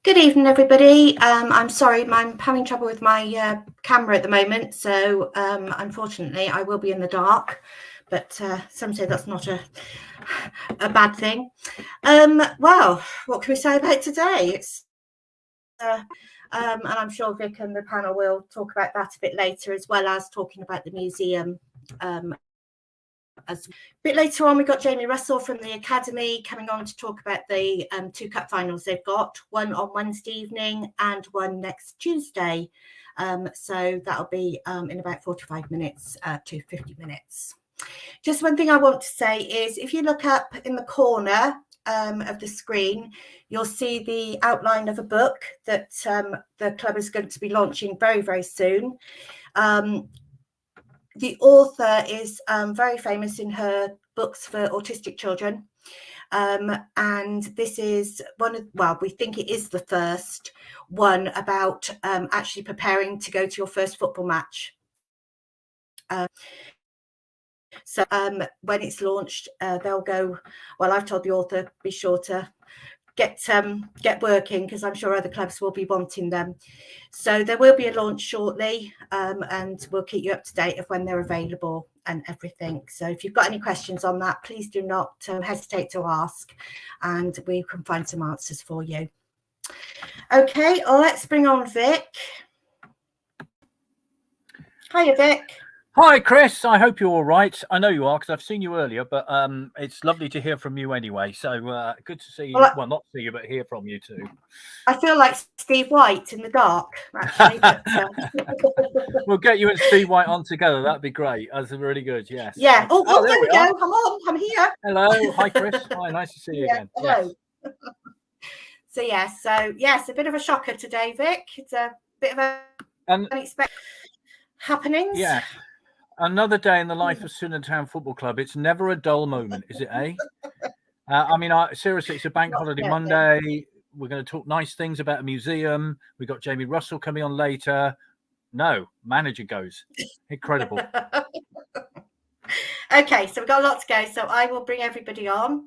Good evening, everybody. I'm sorry, I'm having trouble with my camera at the moment, so unfortunately I will be in the dark, but some say that's not a bad thing. Well, what can we say about today? And I'm sure Vic and the panel will talk about that a bit later, as well as talking about the museum. As a bit later on, we got Jamie Russell from the Academy coming on to talk about the two cup finals they've got, one on Wednesday evening and one next Tuesday. So that'll be in about 45 minutes to 50 minutes. Just one thing I want to say is if you look up in the corner of the screen, you'll see the outline of a book that the club is going to be launching very, very soon. The author is very famous in her books for autistic children. And this is we think it is the first one about actually preparing to go to your first football match. So when it's launched, they'll go, well, I've told the author, be sure to get working, because I'm sure other clubs will be wanting them. So there will be a launch shortly, and we'll keep you up to date of when they're available and everything. So if you've got any questions on that, please do not hesitate to ask, and we can find some answers for you. Okay, well, let's bring on Vic. Hiya, Vic. Hi, Chris. I hope you're all right. I know you are, because I've seen you earlier, but it's lovely to hear from you anyway. So good to see you. Well, not see you, but hear from you too. I feel like Steve White in the dark, actually. But, we'll get you and Steve White on together. That'd be great. That's really good. Yes. Yeah. Oh, there we go. Come on. I'm here. Hello. Hi, Chris. Hi. Nice to see you again. Hello. Yes. So yes, a bit of a shocker today, Vic. It's a bit of a unexpected happenings. Yeah. Another day in the life of Swindon Town Football Club. It's never a dull moment, is it, eh? I mean, seriously, it's a bank holiday Monday. We're going to talk nice things about a museum. We've got Jamie Russell coming on later. No, manager goes. Incredible. Okay, so we've got a lot to go. So I will bring everybody on.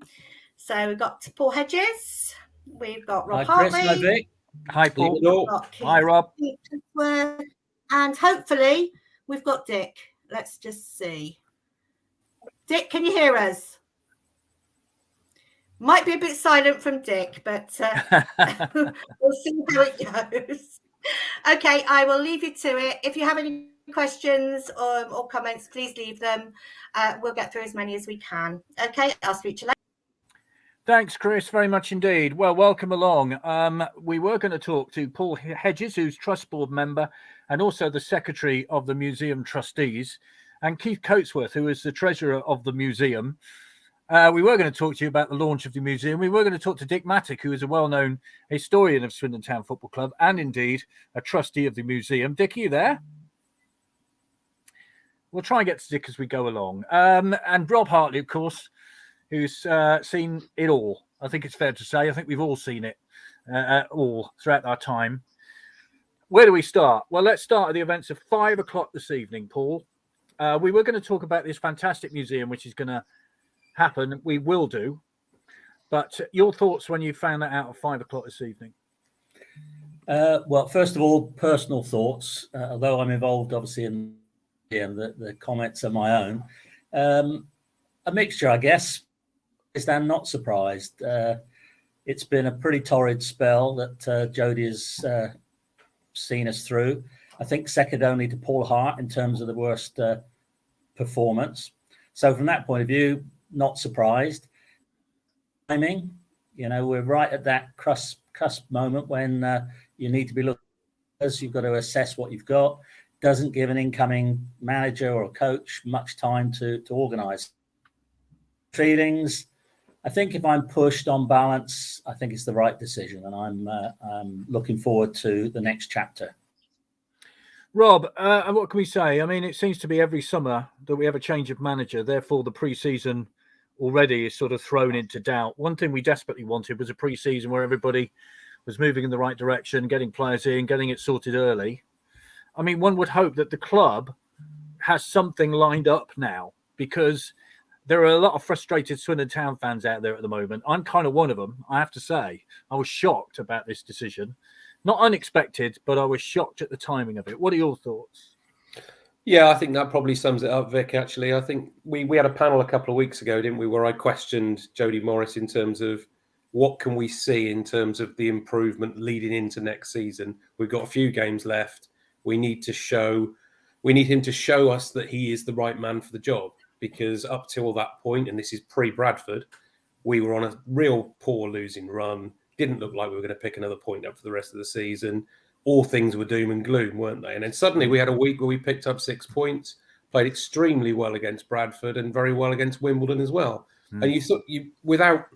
So we've got Paul Hedges. We've got Rob Hartley. Hi, Chris. Hi, Vic. Hi, Paul. Hi, Rob. And hopefully we've got Dick. Let's just see. Dick, can you hear us? Might be a bit silent from Dick, but we'll see how it goes. Okay, I will leave you to it. If you have any questions or comments, please leave them. We'll get through as many as we can. Okay, I'll speak to you later. Thanks, Chris, very much indeed. Well, welcome along. We were going to talk to Paul Hedges, who's Trust Board member and also the Secretary of the Museum Trustees, and Keith Coatsworth, who is the Treasurer of the Museum. We were going to talk to you about the launch of the museum. We were going to talk to Dick Mattick, who is a well-known historian of Swindon Town Football Club and indeed a trustee of the museum. Dick, are you there? We'll try and get to Dick as we go along. And Rob Hartley, of course, who's seen it all. I think it's fair to say. I think we've all seen it all throughout our time. Where do we start? Well, let's start at the events of 5 o'clock this evening, Paul. We were going to talk about this fantastic museum, which is going to happen. We will do. But your thoughts when you found that out at 5 o'clock this evening? Well, first of all, personal thoughts. Although I'm involved, obviously, in the comments are my own. A mixture, I guess. I'm not surprised. It's been a pretty torrid spell that Jodie has seen us through. I think second only to Paul Hart in terms of the worst performance. So from that point of view, not surprised. Timing, we're right at that cusp moment when you need to be looking. You've got to assess what you've got. Doesn't give an incoming manager or coach much time to organise. Feelings. I think if I'm pushed on balance, I think it's the right decision, and I'm looking forward to the next chapter. Rob, what can we say? I mean, it seems to be every summer that we have a change of manager. Therefore, the pre-season already is sort of thrown into doubt. One thing we desperately wanted was a pre-season where everybody was moving in the right direction, getting players in, getting it sorted early. I mean, one would hope that the club has something lined up now, because there are a lot of frustrated Swindon Town fans out there at the moment. I'm kind of one of them, I have to say. I was shocked about this decision. Not unexpected, but I was shocked at the timing of it. What are your thoughts? Yeah, I think that probably sums it up, Vic, actually. I think we had a panel a couple of weeks ago, didn't we, where I questioned Jody Morris in terms of what can we see in terms of the improvement leading into next season. We've got a few games left. We need him to show us that he is the right man for the job, because up till that point, and this is pre-Bradford, we were on a real poor losing run. Didn't look like we were going to pick another point up for the rest of the season. All things were doom and gloom, weren't they? And then suddenly we had a week where we picked up 6 points, played extremely well against Bradford and very well against Wimbledon as well. And you thought, without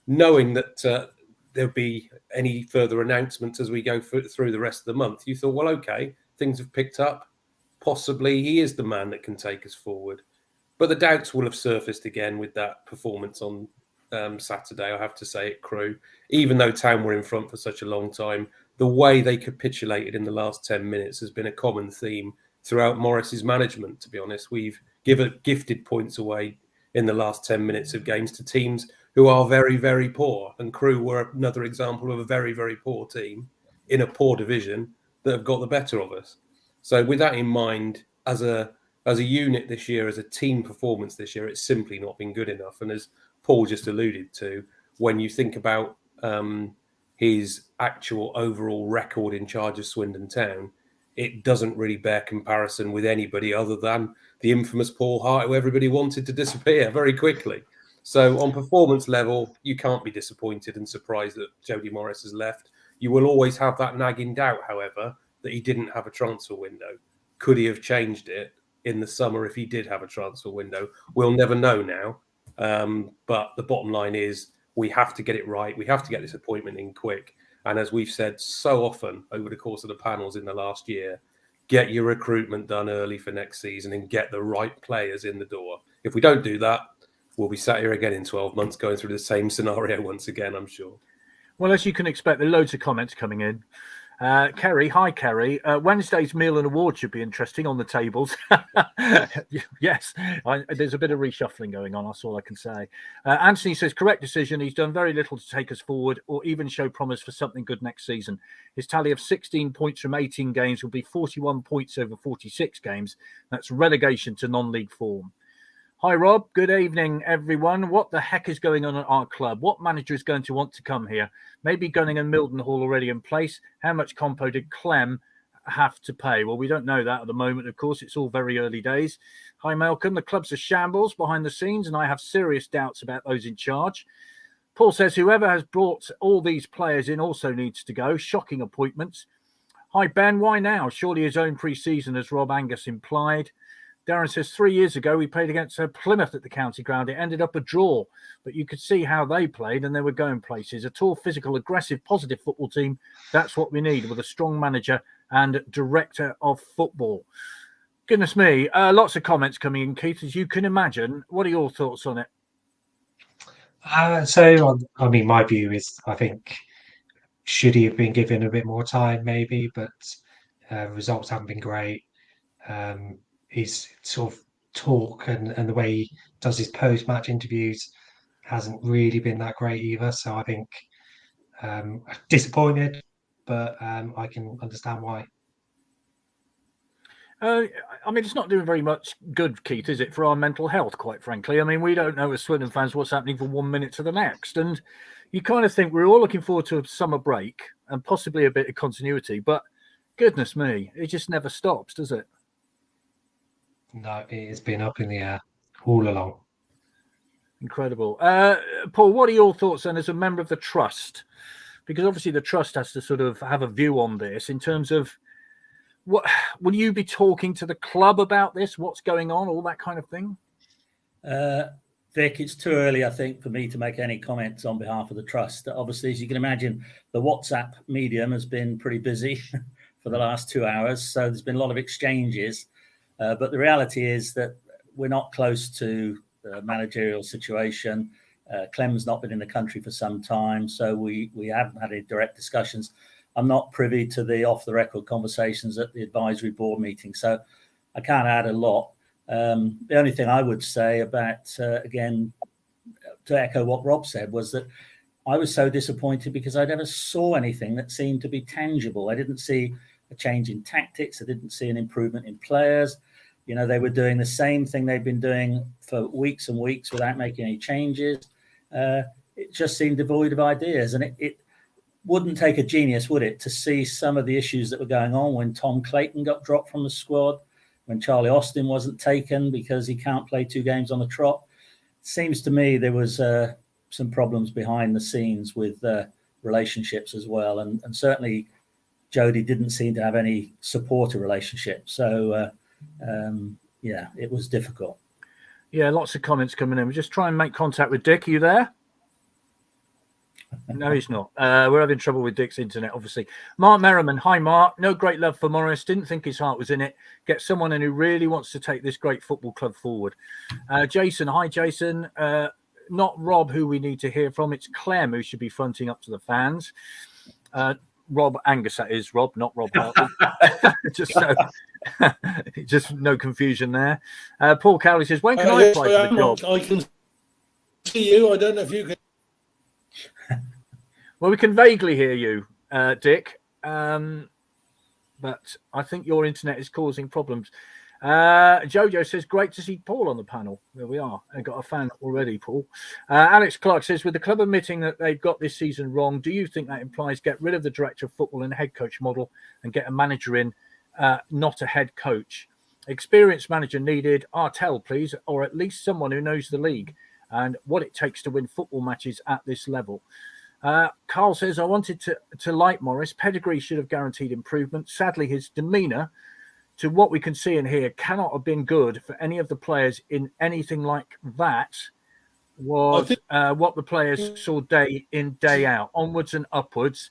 knowing that there'd be any further announcements as we go through the rest of the month, you thought, well, okay, things have picked up. Possibly he is the man that can take us forward. But the doubts will have surfaced again with that performance on Saturday, I have to say, at Crewe. Even though Town were in front for such a long time, the way they capitulated in the last 10 minutes has been a common theme throughout Morris's management, to be honest. We've gifted points away in the last 10 minutes of games to teams who are very, very poor. And Crewe were another example of a very, very poor team in a poor division that have got the better of us. So with that in mind, as a unit this year, as a team performance this year, it's simply not been good enough. And as Paul just alluded to, when you think about his actual overall record in charge of Swindon Town, it doesn't really bear comparison with anybody other than the infamous Paul Hart, who everybody wanted to disappear very quickly. So on performance level, you can't be disappointed and surprised that Jody Morris has left. You will always have that nagging doubt, however, that he didn't have a transfer window. Could he have changed it in the summer if he did have a transfer window? We'll never know now. But the bottom line is we have to get it right. We have to get this appointment in quick. And as we've said so often over the course of the panels in the last year, get your recruitment done early for next season and get the right players in the door. If we don't do that, we'll be sat here again in 12 months going through the same scenario once again, I'm sure. Well, as you can expect, there are loads of comments coming in. Kerry, hi Kerry. Wednesday's meal and award should be interesting on the tables. Yes, there's a bit of reshuffling going on. That's all I can say. Anthony says, correct decision. He's done very little to take us forward or even show promise for something good next season. His tally of 16 points from 18 games will be 41 points over 46 games. That's relegation to non-league form. Hi, Rob. Good evening, everyone. What the heck is going on at our club? What manager is going to want to come here? Maybe Gunning and Mildenhall already in place. How much compo did Clem have to pay? Well, we don't know that at the moment, of course. It's all very early days. Hi, Malcolm. The club's a shambles behind the scenes, and I have serious doubts about those in charge. Paul says whoever has brought all these players in also needs to go. Shocking appointments. Hi, Ben. Why now? Surely his own pre-season, as Rob Angus implied. Darren says 3 years ago we played against Plymouth at the county ground. It ended up a draw, but you could see how they played and they were going places. A tall, physical, aggressive, positive football team. That's what we need with a strong manager and director of football. Goodness me, lots of comments coming in, Keith, as you can imagine. What are your thoughts on it? My view is I think should he have been given a bit more time maybe, but results haven't been great. His sort of talk and the way he does his post-match interviews hasn't really been that great either. So I think disappointed, but I can understand why. It's not doing very much good, Keith, is it, for our mental health, quite frankly? I mean, we don't know as Swindon fans what's happening from 1 minute to the next. And you kind of think we're all looking forward to a summer break and possibly a bit of continuity. But goodness me, it just never stops, does it? No, it has been up in the air all along. Incredible. Paul, what are your thoughts then as a member of the trust? Because obviously the trust has to sort of have a view on this in terms of what will you be talking to the club about this? What's going on? All that kind of thing? Vic, it's too early, I think, for me to make any comments on behalf of the trust. Obviously, as you can imagine, the WhatsApp medium has been pretty busy for the last 2 hours. So there's been a lot of exchanges. But the reality is that we're not close to the managerial situation. Clem's not been in the country for some time, so we haven't had any direct discussions. I'm not privy to the off-the-record conversations at the advisory board meeting, so I can't add a lot. The only thing I would say about, again, to echo what Rob said, was that I was so disappointed because I never saw anything that seemed to be tangible. I didn't see a change in tactics. I didn't see an improvement in players. You know, they were doing the same thing they've been doing for weeks and weeks without making any changes. It just seemed devoid of ideas. And it wouldn't take a genius, would it, to see some of the issues that were going on when Tom Clayton got dropped from the squad, when Charlie Austin wasn't taken because he can't play 2 games on the trot. Seems to me there was some problems behind the scenes with relationships as well. And certainly Jody didn't seem to have any supporter relationship. So, yeah, it was difficult. Yeah, lots of comments coming in. We just try and make contact with Dick. Are you there? No, he's not. We're having trouble with Dick's internet, obviously. Mark Merriman. Hi, Mark. No great love for Morris. Didn't think his heart was in it. Get someone in who really wants to take this great football club forward. Jason. Hi, Jason. Not Rob, who we need to hear from. It's Clem who should be fronting up to the fans. Rob Angus, that is Rob, not Rob Hartley. Just no confusion there. Paul Cowley says, when can I apply for the job? I can see you. I don't know if you can. Well, we can vaguely hear you, Dick, but I think your internet is causing problems. Jojo says, great to see Paul on the panel. There we are. I got a fan already, Paul. Alex Clark says, with the club admitting that they've got this season wrong, do you think that implies get rid of the director of football and head coach model and get a manager in, not a head coach? Experienced manager needed. Artell, please, or at least someone who knows the league and what it takes to win football matches at this level. Carl says, I wanted to like Morris. Pedigree should have guaranteed improvement. Sadly, his demeanour, to what we can see and hear, cannot have been good for any of the players in anything like that. Was what the players saw day in, day out, onwards and upwards.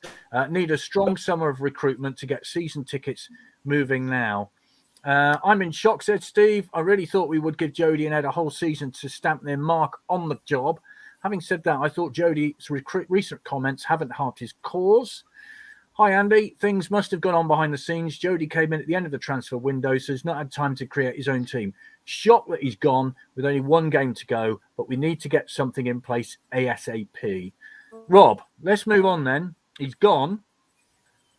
Need a strong summer of recruitment to get season tickets moving now. I'm in shock, said Steve. I really thought we would give Jody and Ed a whole season to stamp their mark on the job. Having said that, I thought Jody's recent comments haven't helped his cause. Hi, Andy. Things must have gone on behind the scenes. Jody came in at the end of the transfer window, so he's not had time to create his own team. Shocked that he's gone with only 1 game to go, but we need to get something in place ASAP. Rob, let's move on then. He's gone.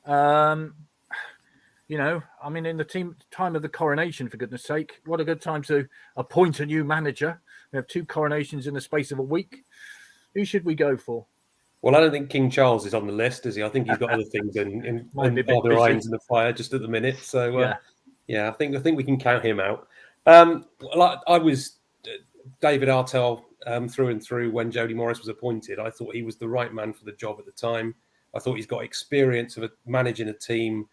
You know, I mean, in the time of the coronation, for goodness sake, what a good time to appoint a new manager. We have 2 coronations in the space of a week. Who should we go for? Well, I don't think King Charles is on the list, is he? I think he's got other things in other irons in the fire just at the minute. So, I think we can count him out. Well, I was David Artell through and through when Jody Morris was appointed. I thought he was the right man for the job at the time. I thought he's got experience of managing a team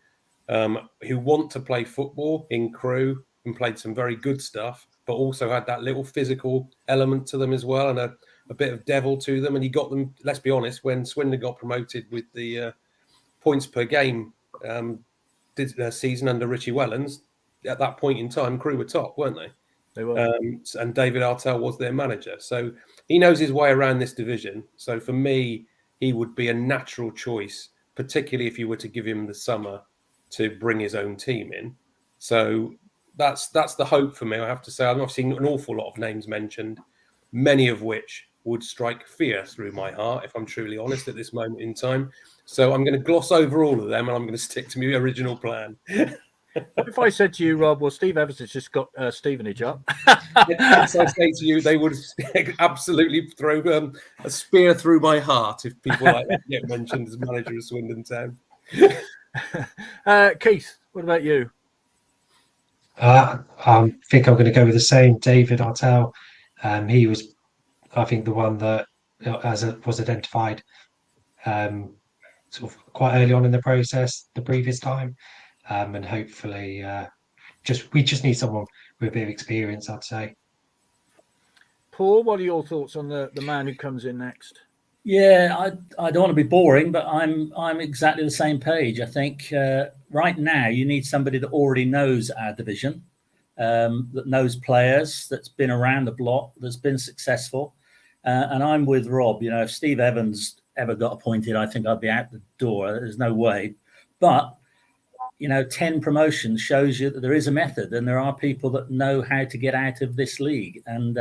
who want to play football in Crewe and played some very good stuff, but also had that little physical element to them as well and a bit of devil to them. And he got them, let's be honest, when Swindon got promoted with the points per game season under Richie Wellens, at that point in time, Crewe were top, weren't they? They were. And David Artell was their manager. So he knows his way around this division. So for me, he would be a natural choice, particularly if you were to give him the summer to bring his own team in. So that's the hope for me, I have to say. I've seen an awful lot of names mentioned, many of which would strike fear through my heart, if I'm truly honest, at this moment in time. So I'm going to gloss over all of them and I'm going to stick to my original plan. What if I said to you, Rob, well, Steve Evans has just got Stevenage up? As I say to you, they would absolutely throw a spear through my heart if people like that get mentioned as manager of Swindon Town. Keith, what about you? I think I'm going to go with the same. David Artell. He was, I think, the one that was identified sort of quite early on in the process the previous time, and hopefully, we just need someone with a bit of experience, I'd say. Paul, what are your thoughts on the man who comes in next? Yeah, I don't want to be boring, but I'm exactly the same page. I think right now you need somebody that already knows our division, that knows players, that's been around the block, that's been successful. And I'm with Rob. You know, if Steve Evans ever got appointed, I think I'd be out the door. There's no way. But 10 promotions shows you that there is a method, and there are people that know how to get out of this league. And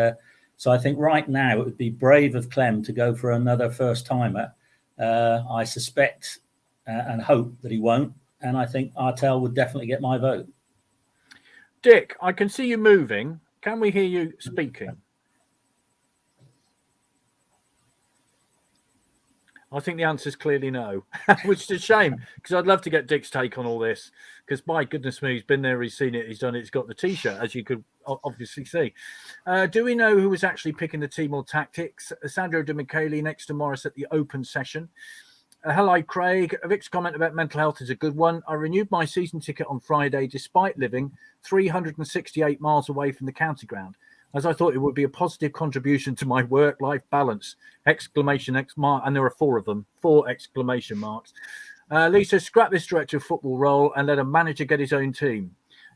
so I think right now it would be brave of Clem to go for another first timer. I suspect and hope that he won't. And I think Artell would definitely get my vote. Dick, I can see you moving. Can we hear you speaking? I think the answer is clearly no, which is a shame, because I'd love to get Dick's take on all this, because my goodness me, he's been there, he's seen it, he's done it, he's got the T-shirt, as you could obviously see. Do we know who was actually picking the team or tactics? Sandro De Michele next to Morris at the open session. Hello, Craig. Vic's comment about mental health is a good one. I renewed my season ticket on Friday, despite living 368 miles away from the county ground, as I thought it would be a positive contribution to my work-life balance! Exclamation mark. And there are 4 of them. 4 exclamation marks. Lisa, scrap this director of football role and let a manager get his own team.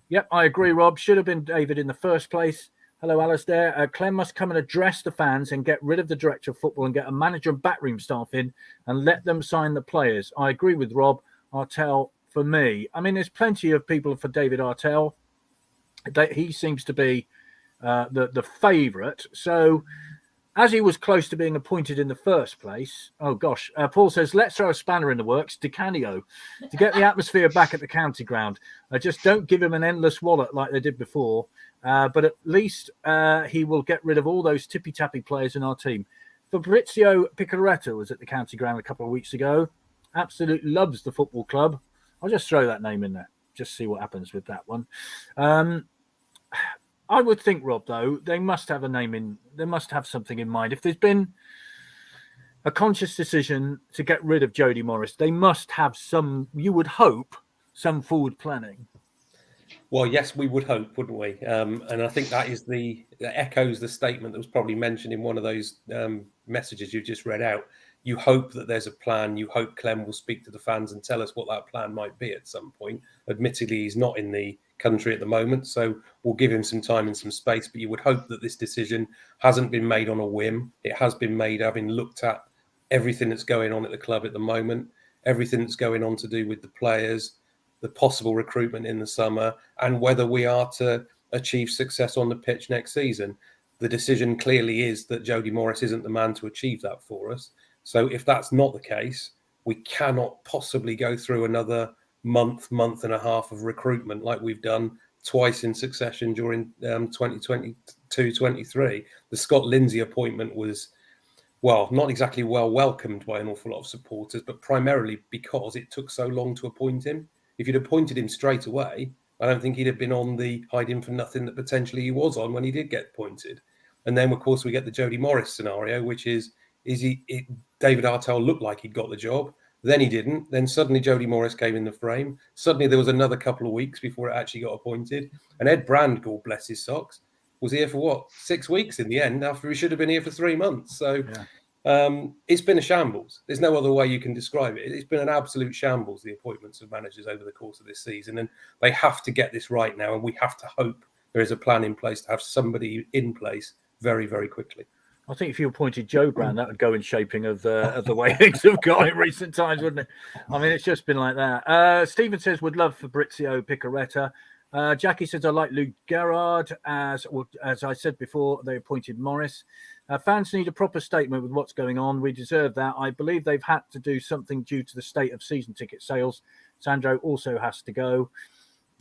Yep, I agree, Rob. Should have been David in the first place. Hello, Alistair. Clem must come and address the fans and get rid of the director of football and get a manager and backroom staff in and let them sign the players. I agree with Rob. Artell for me. I mean, there's plenty of people for David Artell. He seems to be the favourite. So, as he was close to being appointed in the first place, Paul says, let's throw a spanner in the works, Di Canio, to get the atmosphere back at the county ground. Just don't give him an endless wallet like they did before, but at least he will get rid of all those tippy-tappy players in our team. Fabrizio Picaretta was at the county ground a couple of weeks ago. Absolutely loves the football club. I'll just throw that name in there, just see what happens with that one. I would think, Rob, though, they must have a name in. They must have something in mind. If there's been a conscious decision to get rid of Jody Morris, they must have some. You would hope some forward planning. Well, yes, we would hope, wouldn't we? And I think that echoes the statement that was probably mentioned in one of those messages you just read out. You hope that there's a plan. You hope Clem will speak to the fans and tell us what that plan might be at some point. Admittedly, he's not in the country at the moment, so we'll give him some time and some space. But you would hope that this decision hasn't been made on a whim. It has been made having looked at everything that's going on at the club at the moment, everything that's going on to do with the players, the possible recruitment in the summer, and whether we are to achieve success on the pitch next season. The decision clearly is that Jody Morris isn't the man to achieve that for us. So if that's not the case, we cannot possibly go through another month and a half of recruitment like we've done twice in succession during 2022-23. The Scott Lindsay appointment was, well, not exactly well welcomed by an awful lot of supporters, but primarily because it took so long to appoint him. If you'd appointed him straight away, I don't think he'd have been on the hiding for nothing that potentially he was on when he did get appointed. And then, of course, we get the Jody Morris scenario, which is David Artell looked like he'd got the job. Then he didn't. Then suddenly Jody Morris came in the frame. Suddenly there was another couple of weeks before it actually got appointed. And Ed Brand, God bless his socks, was here for 6 weeks in the end after he should have been here for 3 months. So it's been a shambles. There's no other way you can describe it. It's been an absolute shambles, the appointments of managers over the course of this season. And they have to get this right now. And we have to hope there is a plan in place to have somebody in place very, very quickly. I think if you appointed Joe Brand, that would go in shaping of the way things have gone in recent times, wouldn't it? I mean, it's just been like that. Stephen says, would love Fabrizio Picaretta. Jackie says, I like Luke Gerrard. As I said before, they appointed Morris. Fans need a proper statement with what's going on. We deserve that. I believe they've had to do something due to the state of season ticket sales. Sandro also has to go.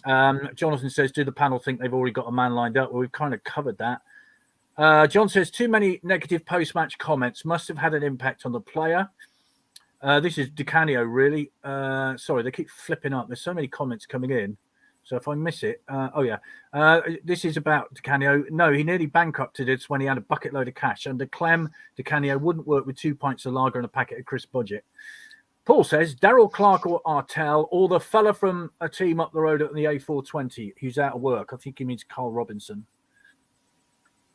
Jonathan says, do the panel think they've already got a man lined up? Well, we've kind of covered that. John says, too many negative post-match comments must have had an impact on the player. This is Di Canio, really. Sorry, they keep flipping up. There's so many comments coming in. So if I miss it, this is about Di Canio. No, he nearly bankrupted us when he had a bucket load of cash. Under Clem, Di Canio wouldn't work with 2 pints of lager and a packet of crisp budget. Paul says, Daryl Clark or Artell, or the fella from a team up the road at the A420 who's out of work. I think he means Carl Robinson.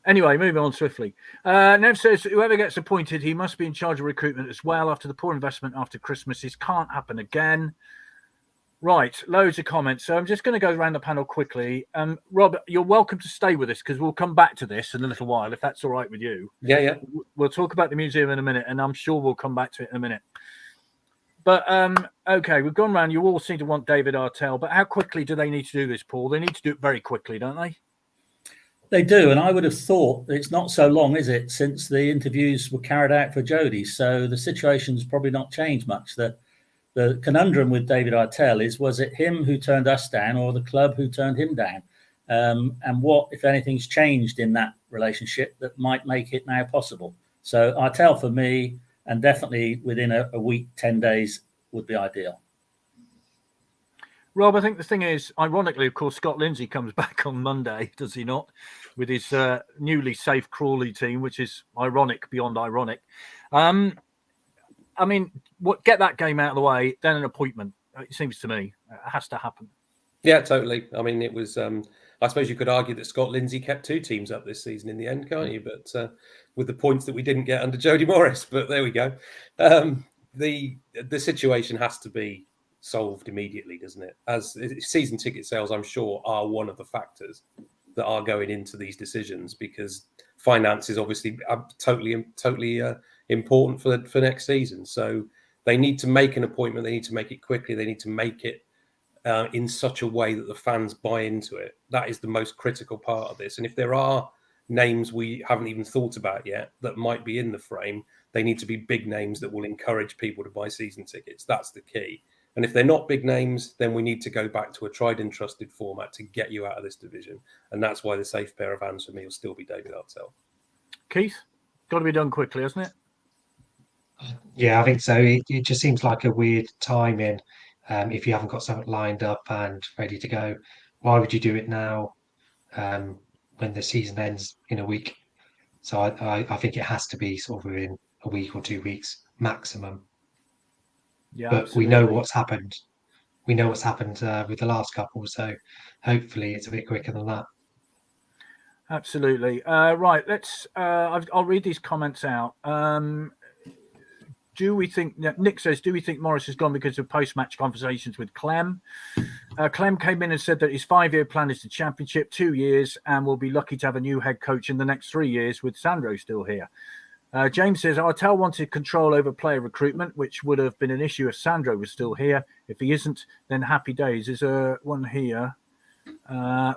Anyway, moving on swiftly. Nev says, whoever gets appointed, he must be in charge of recruitment as well. After the poor investment after Christmas, this can't happen again. Right, loads of comments. So I'm just going to go around the panel quickly. Rob, you're welcome to stay with us because we'll come back to this in a little while, if that's all right with you. Yeah. We'll talk about the museum in a minute, and I'm sure we'll come back to it in a minute. But okay, we've gone round. You all seem to want David Artell, but how quickly do they need to do this, Paul? They need to do it very quickly, don't they? They do, and I would have thought it's not so long, is it, since the interviews were carried out for Jody? So the situation's probably not changed much. The conundrum with David Artell is, was it him who turned us down or the club who turned him down? And what, if anything's changed in that relationship that might make it now possible? So Artell for me, and definitely within a week, 10 days would be ideal. Rob, I think the thing is, ironically, of course, Scott Lindsay comes back on Monday, does he not? With his newly safe Crawley team, which is ironic beyond ironic. I mean, get that game out of the way, then an appointment. It seems to me it has to happen. Yeah, totally. I mean, it was. I suppose you could argue that Scott Lindsay kept two teams up this season in the end, can't you? But with the points that we didn't get under Jody Morris. But there we go. The situation has to be solved immediately, doesn't it? As season ticket sales, I'm sure, are one of the factors that are going into these decisions, because finance is obviously totally important for next season. So they need to make an appointment. They need to make it quickly. They need to make it in such a way that the fans buy into it. That is the most critical part of this. And if there are names we haven't even thought about yet that might be in the frame, they need to be big names that will encourage people to buy season tickets. That's the key. And if they're not big names, then we need to go back to a tried and trusted format to get you out of this division. And that's why the safe pair of hands for me will still be David Artell. Keith, got to be done quickly, hasn't it? Yeah, I think so. It just seems like a weird timing. If you haven't got something lined up and ready to go, why would you do it now when the season ends in a week? So I think it has to be sort of within a week or 2 weeks maximum. Yeah, but absolutely. we know what's happened. We know what's happened with the last couple, so hopefully it's a bit quicker than that. Absolutely. Right, let's. I'll read these comments out. Do we think, Nick says, do we think Morris has gone because of post-match conversations with Clem? Clem came in and said that his 5-year plan is the championship, 2 years, and will be lucky to have a new head coach in the next 3 years with Sandro still here. James says, Artell wanted control over player recruitment, which would have been an issue if Sandro was still here. If he isn't, then happy days. There's one here.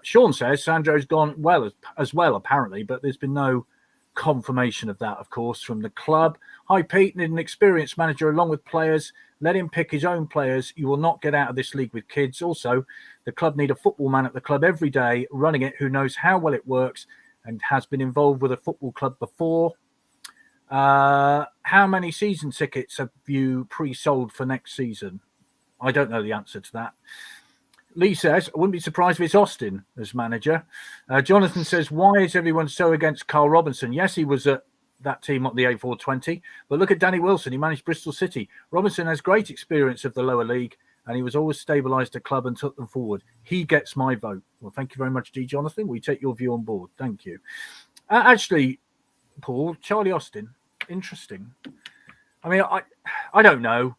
Sean says Sandro's gone well as well, apparently, but there's been no confirmation of that, of course, from the club. Hi, Pete, need an experienced manager along with players. Let him pick his own players. You will not get out of this league with kids. Also, the club need a football man at the club every day, running it, who knows how well it works and has been involved with a football club before. How many season tickets have you pre-sold for next season? I don't know the answer to that. Lee says, I wouldn't be surprised if it's Austin as manager. Jonathan says, why is everyone so against Carl Robinson? Yes, he was at that team at the A420, but look at Danny Wilson. He managed Bristol City. Robinson has great experience of the lower league, and he was always stabilised the club and took them forward. He gets my vote. Well, thank you very much, D. Jonathan. We take your view on board. Thank you. Actually, Paul, Charlie Austin, interesting. I mean, I don't know,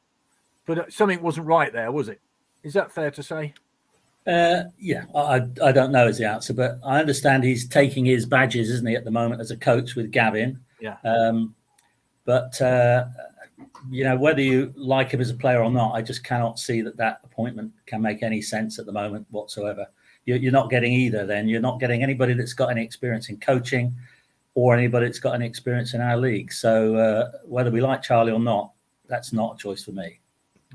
but something wasn't right there, was it? Is that fair to say? Yeah, I don't know is the answer, but I understand he's taking his badges, isn't he, at the moment as a coach with Gavin? Yeah. But you know, whether you like him as a player or not, I just cannot see that appointment can make any sense at the moment whatsoever. You're not getting either. Then you're not getting anybody that's got any experience in coaching, or anybody that's got any experience in our league. So whether we like Charlie or not, that's not a choice for me.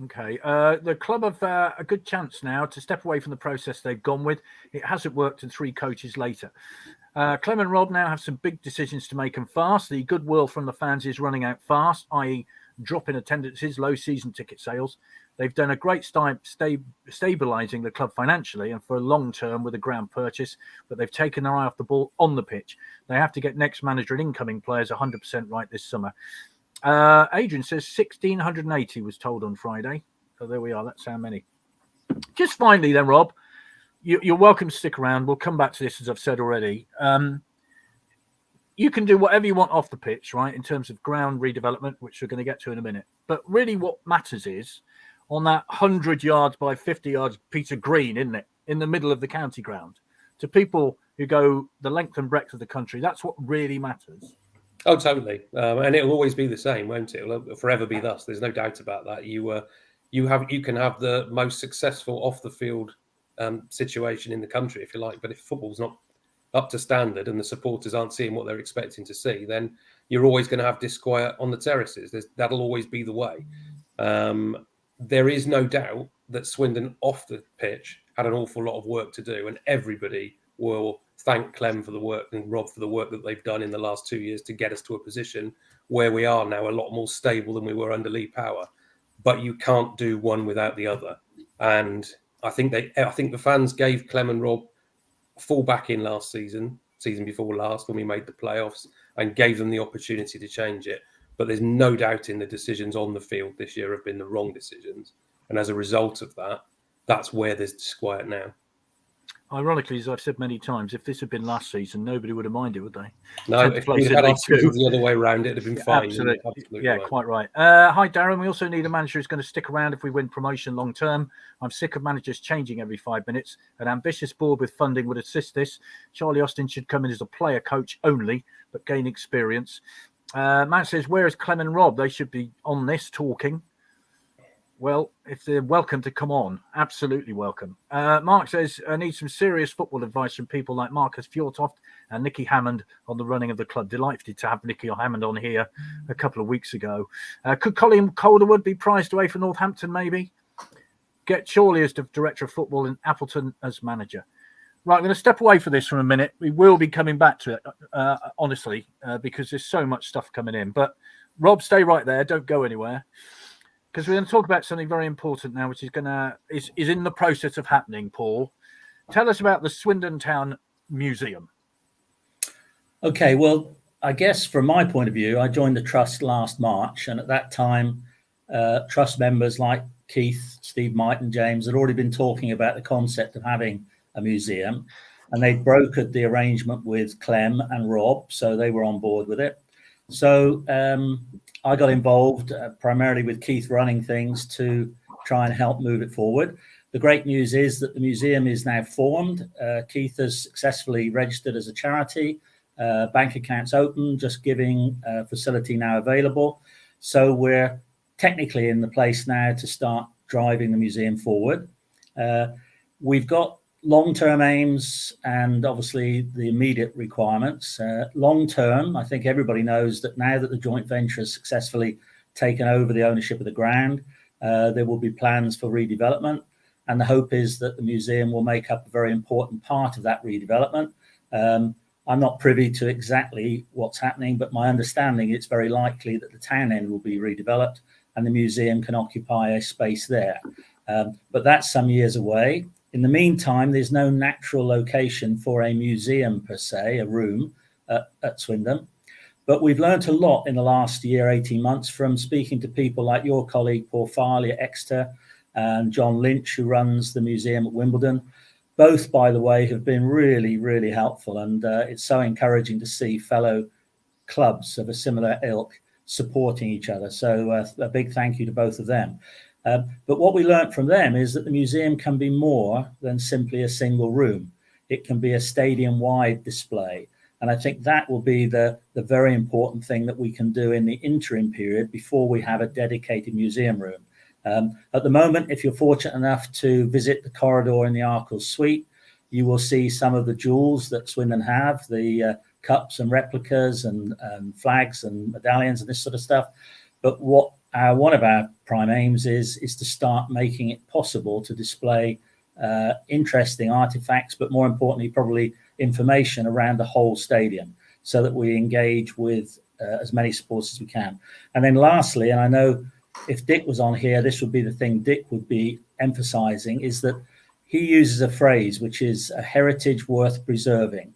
Okay. The club have a good chance now to step away from the process they've gone with. It hasn't worked, and 3 coaches later. Clem and Rob now have some big decisions to make, and fast. The goodwill from the fans is running out fast, i.e. drop in attendances, low season ticket sales. They've done a great stabilising the club financially and for a long term with a ground purchase, but they've taken their eye off the ball on the pitch. They have to get next manager and incoming players 100% right this summer. Adrian says 1,680 was told on Friday. So there we are. That's how many. Just finally then, Rob, you're welcome to stick around. We'll come back to this, as I've said already. You can do whatever you want off the pitch, right, in terms of ground redevelopment, which we're going to get to in a minute. But really what matters is on that 100 yards by 50 yards Peter Green, isn't it, in the middle of the county ground. To people who go the length and breadth of the country, that's what really matters. Oh, totally. And it'll always be the same, won't it? It'll forever be thus. There's no doubt about that. You can have the most successful off the field situation in the country, if you like, but if football's not up to standard and the supporters aren't seeing what they're expecting to see, then you're always going to have disquiet on the terraces. That'll always be the way. There is no doubt that Swindon off the pitch had an awful lot of work to do, and everybody will thank Clem for the work and Rob for the work that they've done in the last 2 years to get us to a position where we are now, a lot more stable than we were under Lee Power. But you can't do one without the other. And I think the fans gave Clem and Rob full back in last season before last, when we made the playoffs, and gave them the opportunity to change it. But there's no doubt in the decisions on the field this year have been the wrong decisions. And as a result of that, that's where there's disquiet now. Ironically, as I've said many times, if this had been last season, nobody would have minded, would they? No, if we had our seasons the other way around, it'd have been fine. Absolutely yeah, right. Quite right. Hi, Darren. We also need a manager who's going to stick around if we win promotion long term. I'm sick of managers changing every 5 minutes. An ambitious board with funding would assist this. Charlie Austin should come in as a player coach only, but gain experience. Matt says, where is Clem and Rob? They should be on this talking. Well, if they're welcome to come on, absolutely welcome. Mark says, I need some serious football advice from people like Marcus Fjortoft and Nicky Hammond on the running of the club. Delighted to have Nicky Hammond on here a couple of weeks ago. Could Colin Calderwood be prized away for Northampton, maybe? Get Chorley as the director of football and Appleton as manager. Right, I'm going to step away for this for a minute. We will be coming back to it, honestly, because there's so much stuff coming in. But Rob, stay right there. Don't go anywhere. Because we're going to talk about something very important now, which is in the process of happening. Paul, tell us about the Swindon Town Museum. Okay, well, I guess from my point of view, I joined the trust last March, and at that time, trust members like Keith, Steve, Mike, and James had already been talking about the concept of having a museum, and they brokered the arrangement with Clem and Rob, so they were on board with it. So I got involved primarily with Keith running things to try and help move it forward. The great news is that the museum is now formed. Keith has successfully registered as a charity. Bank accounts open, just giving facility now available. So we're technically in the place now to start driving the museum forward. We've got long-term aims and obviously the immediate requirements. Long-term, I think everybody knows that now that the joint venture has successfully taken over the ownership of the ground, there will be plans for redevelopment. And the hope is that the museum will make up a very important part of that redevelopment. I'm not privy to exactly what's happening, but my understanding it's very likely that the town end will be redeveloped and the museum can occupy a space there. But that's some years away. In the meantime, there's no natural location for a museum per se, a room at Swindon. But we've learned a lot in the last year, 18 months, from speaking to people like your colleague, Paul Farley at Exeter, and John Lynch, who runs the museum at Wimbledon. Both, by the way, have been really, really helpful. And it's so encouraging to see fellow clubs of a similar ilk supporting each other. So a big thank you to both of them. But what we learned from them is that the museum can be more than simply a single room. It can be a stadium-wide display. And I think that will be the very important thing that we can do in the interim period before we have a dedicated museum room. At the moment, if you're fortunate enough to visit the corridor in the Arkles Suite, you will see some of the jewels that Swindon have, the cups and replicas and flags and medallions and this sort of stuff. But what one of our prime aims is to start making it possible to display interesting artifacts, but more importantly, probably information around the whole stadium so that we engage with as many supporters as we can. And then lastly, and I know if Dick was on here, this would be the thing Dick would be emphasizing, is that he uses a phrase which is a heritage worth preserving.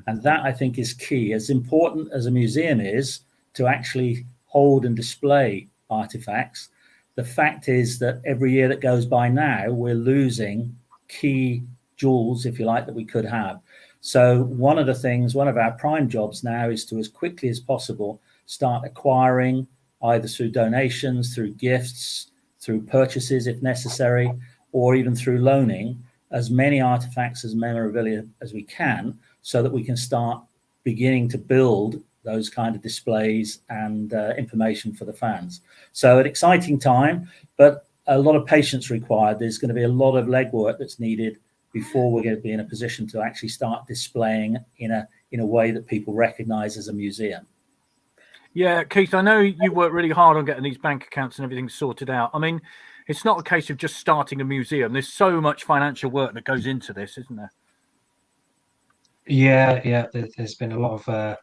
And that I think is key. As important as a museum is to actually hold and display artifacts, the fact is that every year that goes by now, we're losing key jewels, if you like, that we could have. So one of our prime jobs now is to, as quickly as possible, start acquiring, either through donations, through gifts, through purchases if necessary, or even through loaning, as many artifacts as memorabilia as we can, so that we can start beginning to build those kind of displays and information for the fans. So an exciting time, but a lot of patience required. There's going to be a lot of legwork that's needed before we're going to be in a position to actually start displaying in a way that people recognise as a museum. Yeah, Keith, I know you worked really hard on getting these bank accounts and everything sorted out. I mean, it's not a case of just starting a museum. There's so much financial work that goes into this, isn't there? Yeah. There's been a lot of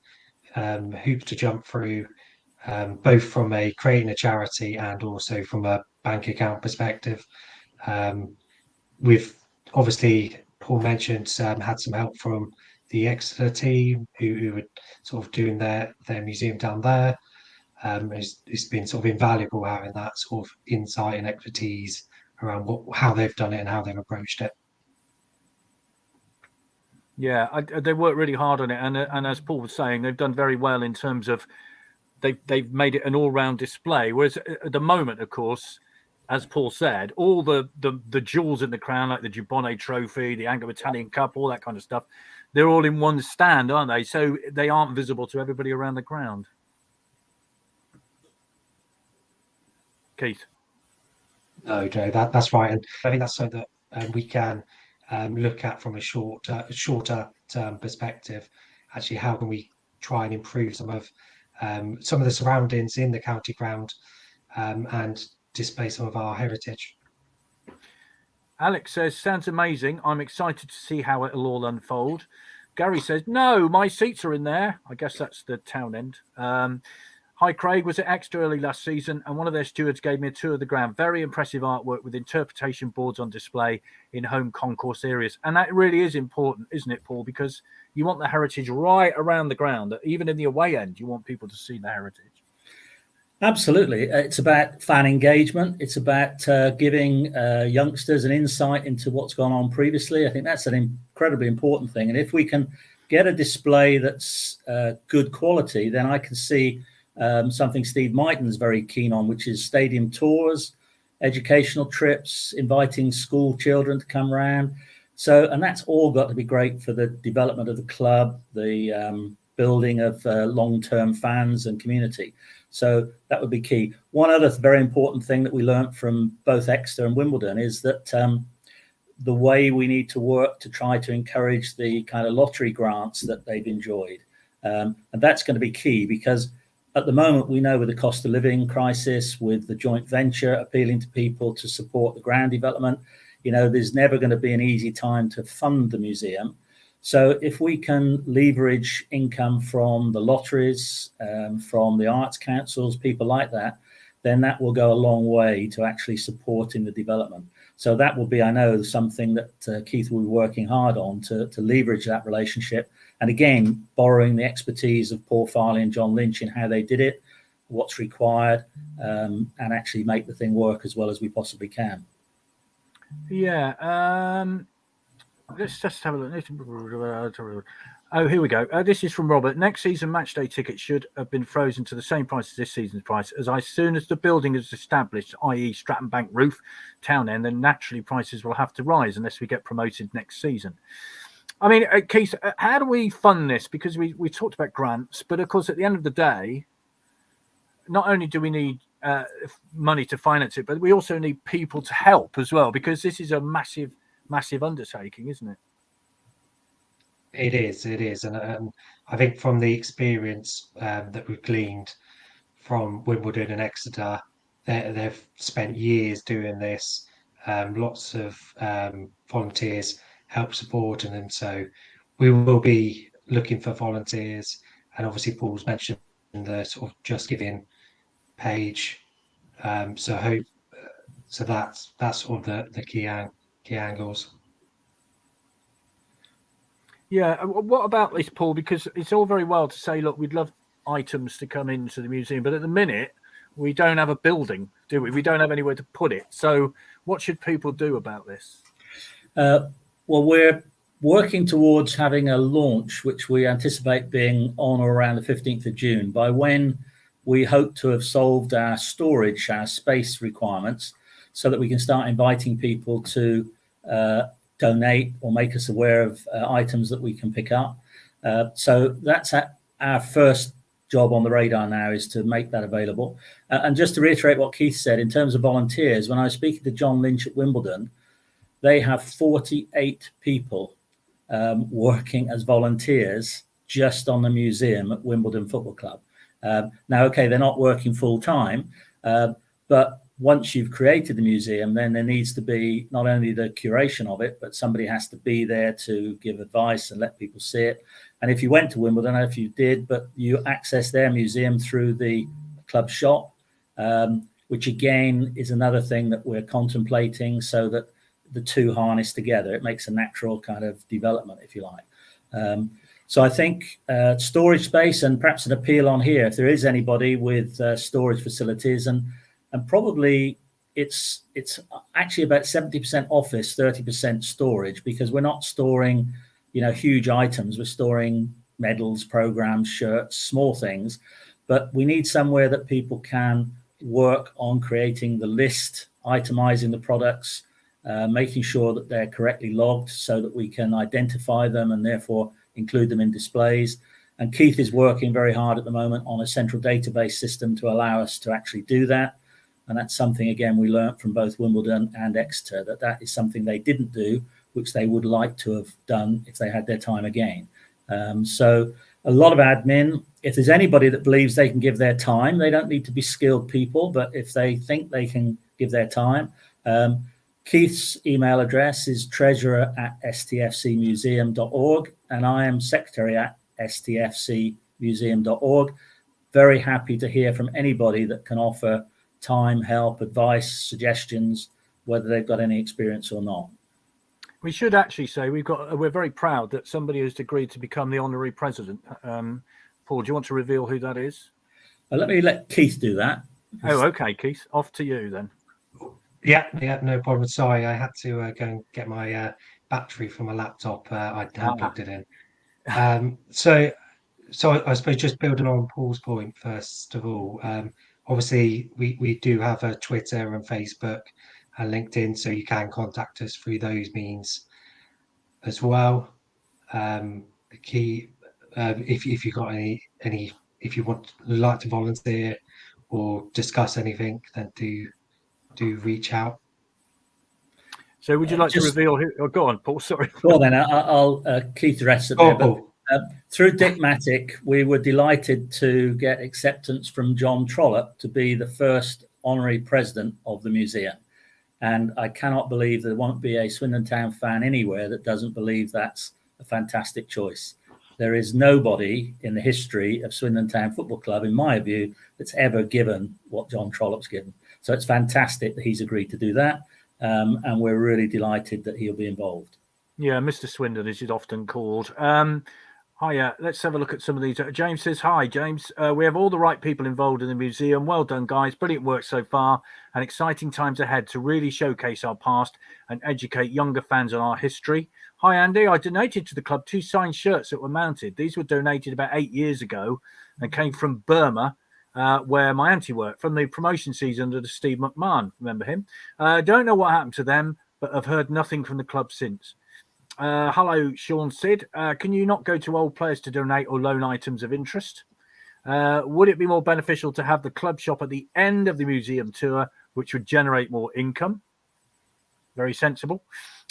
hoops to jump through, both from creating a charity and also from a bank account perspective. We've obviously, Paul mentioned, had some help from the Exeter team who were sort of doing their museum down there. It's been sort of invaluable having that sort of insight and expertise around how they've done it and how they've approached it. Yeah, they work really hard on it, and as Paul was saying, they've done very well in terms of they've made it an all-round display. Whereas at the moment, of course, as Paul said, all the jewels in the crown, like the Gibbone Trophy, the Anglo-Italian Cup, all that kind of stuff, they're all in one stand, aren't they? So they aren't visible to everybody around the ground. Keith? No, Joe, that's right, and I think that's so that we can look at from a shorter term perspective. Actually, how can we try and improve some of the surroundings in the county ground and display some of our heritage? Alex says, sounds amazing. I'm excited to see how it'll all unfold. Gary says, no, my seats are in there. I guess that's the town end. Hi, Craig. Was at Exeter early last season, and one of their stewards gave me a tour of the ground. Very impressive artwork with interpretation boards on display in home concourse areas. And that really is important, isn't it, Paul? Because you want the heritage right around the ground. Even in the away end, you want people to see the heritage. Absolutely. It's about fan engagement. It's about giving youngsters an insight into what's gone on previously. I think that's an incredibly important thing. And if we can get a display that's good quality, then I can see something Steve Mighton's very keen on, which is stadium tours, educational trips, inviting school children to come around. And that's all got to be great for the development of the club, the building of long-term fans and community. So that would be key. One other very important thing that we learned from both Exeter and Wimbledon is that the way we need to work to try to encourage the kind of lottery grants that they've enjoyed. And that's going to be key, because at the moment, we know with the cost of living crisis, with the joint venture appealing to people to support the ground development, there's never going to be an easy time to fund the museum. So if we can leverage income from the lotteries, from the arts councils, people like that, then that will go a long way to actually supporting the development. So that will be, I know, something that Keith will be working hard on to leverage that relationship. And again, borrowing the expertise of Paul Farley and John Lynch in how they did it, what's required, and actually make the thing work as well as we possibly can. Yeah. Let's just have a look. Oh, here we go. This is from Robert. Next season matchday tickets should have been frozen to the same price as this season's price, as soon as the building is established, i.e. Stratton Bank roof, town end, then naturally prices will have to rise unless we get promoted next season. I mean, Keith, how do we fund this? Because we talked about grants, but of course, at the end of the day, not only do we need money to finance it, but we also need people to help as well, because this is a massive undertaking, isn't it? It is, and I think from the experience that we've gleaned from Wimbledon and Exeter, they've spent years doing this. Lots of volunteers help supporting them, so we will be looking for volunteers. And obviously, Paul's mentioned the sort of Just Giving page, so that's sort of the key angles. Yeah. What about this, Paul? Because it's all very well to say, look, we'd love items to come into the museum, but at the minute, we don't have a building, do we? We don't have anywhere to put it. So what should people do about this? Well, we're working towards having a launch, which we anticipate being on or around the 15th of June, by when we hope to have solved our storage, our space requirements, so that we can start inviting people to donate or make us aware of items that we can pick up. So that's our first job on the radar now is to make that available. And just to reiterate what Keith said, in terms of volunteers, when I was speaking to John Lynch at Wimbledon, they have 48 people working as volunteers just on the museum at Wimbledon Football Club. Now, okay, they're not working full time, but once you've created the museum, then there needs to be not only the curation of it, but somebody has to be there to give advice and let people see it. And if you went to Wimbledon, I don't know if you did, but you access their museum through the club shop, which again is another thing that we're contemplating, so that the two harness together. It makes a natural kind of development, if you like. So I think storage space, and perhaps an appeal on here, if there is anybody with storage facilities, and probably it's actually about 70% office, 30% storage, because we're not storing, huge items. We're storing medals, programs, shirts, small things, but we need somewhere that people can work on creating the list, itemizing the products, making sure that they're correctly logged so that we can identify them and therefore include them in displays. And Keith is working very hard at the moment on a central database system to allow us to actually do that. And that's something, again, we learned from both Wimbledon and Exeter, that is something they didn't do, which they would like to have done if they had their time again. So a lot of admin. If there's anybody that believes they can give their time, they don't need to be skilled people, but if they think they can give their time, Keith's email address is treasurer@stfcmuseum.org, and I am secretary at stfcmuseum.org. Very happy to hear from anybody that can offer time, help, advice, suggestions, whether they've got any experience or not. We should actually say we're very proud that somebody has agreed to become the honorary president. Paul, do you want to reveal who that is? Let me let Keith do that. Oh, okay, Keith. Off to you then. Yeah, no problem. Sorry, I had to go and get my battery from my laptop. I hadn't plugged it in. So I suppose just building on Paul's point, first of all, obviously we do have a Twitter and Facebook and LinkedIn, so you can contact us through those means as well. The key, if you've got any, if you like to volunteer or discuss anything, then do reach out. So would you like to reveal who? Oh, go on, Paul. Sorry. Well, then I'll Keith the rest of it. But through Dick Mattick, we were delighted to get acceptance from John Trollope to be the first honorary president of the museum. And I cannot believe there won't be a Swindon Town fan anywhere that doesn't believe that's a fantastic choice. There is nobody in the history of Swindon Town Football Club, in my view, that's ever given what John Trollope's given. So it's fantastic that he's agreed to do that. And we're really delighted that he'll be involved. Yeah, Mr. Swindon, as he's often called. Hiya, let's have a look at some of these. James says, hi, James. We have all the right people involved in the museum. Well done, guys. Brilliant work so far, and exciting times ahead to really showcase our past and educate younger fans on our history. Hi, Andy. I donated to the club 2 signed shirts that were mounted. These were donated about 8 years ago and came from Burma, where my auntie worked, from the promotion season under Steve McMahon. Remember him? Don't know what happened to them, but I've heard nothing from the club since. Hello, Sean Sid. Can you not go to old players to donate or loan items of interest? Would it be more beneficial to have the club shop at the end of the museum tour, which would generate more income? Very sensible.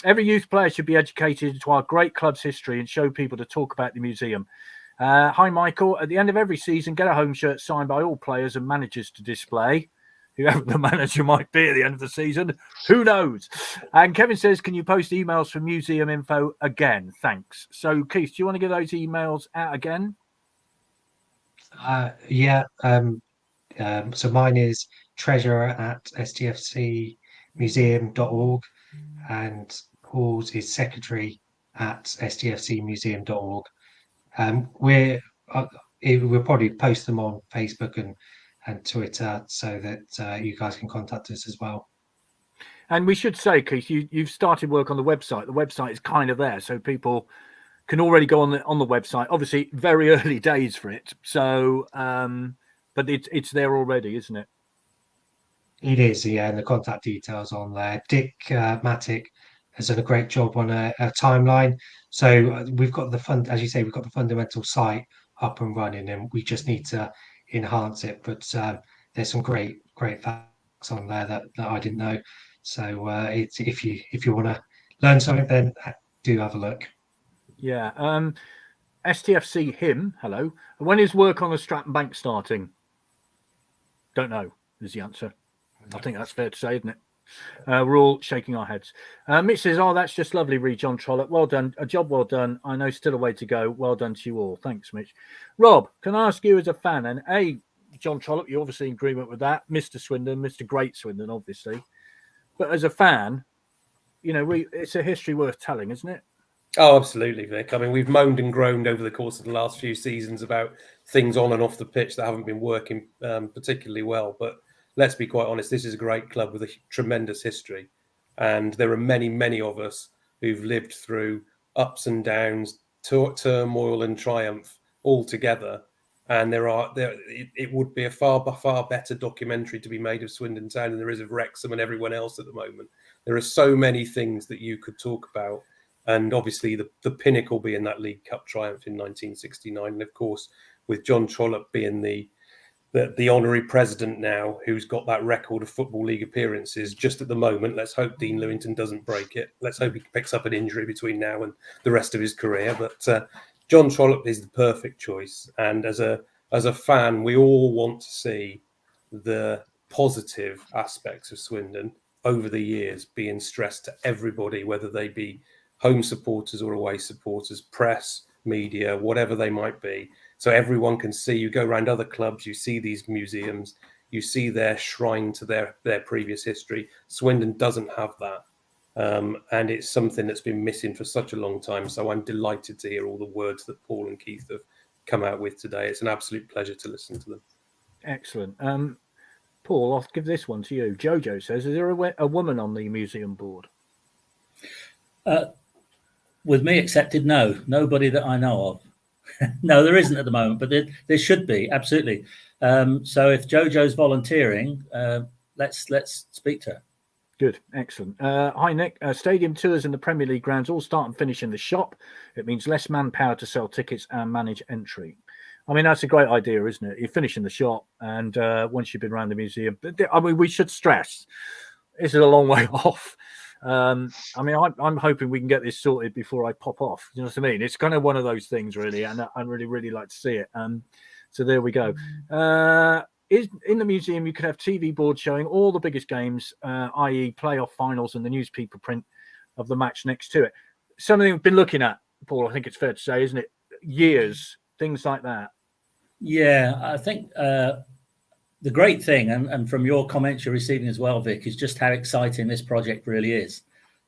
Every youth player should be educated to our great club's history and show people to talk about the museum. Hi, Michael. At the end of every season, get a home shirt signed by all players and managers to display. Whoever the manager might be at the end of the season, who knows? And Kevin says, can you post emails for museum info again? Thanks. So, Keith, do you want to get those emails out again? Yeah. So mine is treasurer@stfcmuseum.org and Paul's is secretary@stfcmuseum.org. We'll probably post them on Facebook and Twitter so that you guys can contact us as well. And we should say, Keith, you've started work on the website. The website is kind of there, so people can already go on the website. Obviously, very early days for it. So, but it's there already, isn't it? It is, yeah, and the contact details on there. Dick Mattick has done a great job on a timeline. So we've got as you say, we've got the fundamental site up and running, and we just need to enhance it. But there's some great facts on there that I didn't know. So it's if you want to learn something, then do have a look. Yeah. STFC him. Hello. When is work on the Stratton Bank starting? Don't know is the answer. I think that's fair to say, isn't it? We're all shaking our heads. Mitch says, "Oh, that's just lovely, read John Trollope. Well done. A job well done. I know still a way to go. Well done to you all." Thanks, Mitch. Rob, can I ask you as a fan, and John Trollope, you're obviously in agreement with that. Mr. Swindon, Mr. Great Swindon, obviously. But as a fan, it's a history worth telling, isn't it? Oh, absolutely, Vic. I mean, we've moaned and groaned over the course of the last few seasons about things on and off the pitch that haven't been working particularly well. But let's be quite honest, this is a great club with a tremendous history. And there are many, many of us who've lived through ups and downs, turmoil and triumph all together. And it would be a far better documentary to be made of Swindon Town than there is of Wrexham and everyone else at the moment. There are so many things that you could talk about. And obviously the pinnacle being that League Cup triumph in 1969. And of course, with John Trollope being the honorary president now, who's got that record of Football League appearances just at the moment. Let's hope Dean Lewington doesn't break it. Let's hope he picks up an injury between now and the rest of his career. But John Trollope is the perfect choice. And as a fan, we all want to see the positive aspects of Swindon over the years being stressed to everybody, whether they be home supporters or away supporters, press, media, whatever they might be. So everyone can see. You go around other clubs, you see these museums, you see their shrine to their previous history. Swindon doesn't have that. And it's something that's been missing for such a long time. So I'm delighted to hear all the words that Paul and Keith have come out with today. It's an absolute pleasure to listen to them. Excellent. Paul, I'll give this one to you. Jojo says, is there a woman on the museum board? With me accepted, no. Nobody that I know of. No, there isn't at the moment, but there should be, absolutely. So if Jojo's volunteering, let's speak to her. Good, excellent. Hi, Nick. Stadium tours in the Premier League grounds all start and finish in the shop. It means less manpower to sell tickets and manage entry. I mean, that's a great idea, isn't it? You finish in the shop, and once you've been around the museum, I mean, we should stress, this is a long way off. I mean, I'm hoping we can get this sorted before I pop off. You know what I mean? It's kind of one of those things, really, and I'd really like to see it. So there we go. In the museum, you could have TV boards showing all the biggest games, i.e. playoff finals, and the newspaper print of the match next to it. Something we've been looking at, Paul, I think it's fair to say, isn't it? Years, things like that. Yeah, I think the great thing, and from your comments you're receiving as well, Vic, is just how exciting this project really is.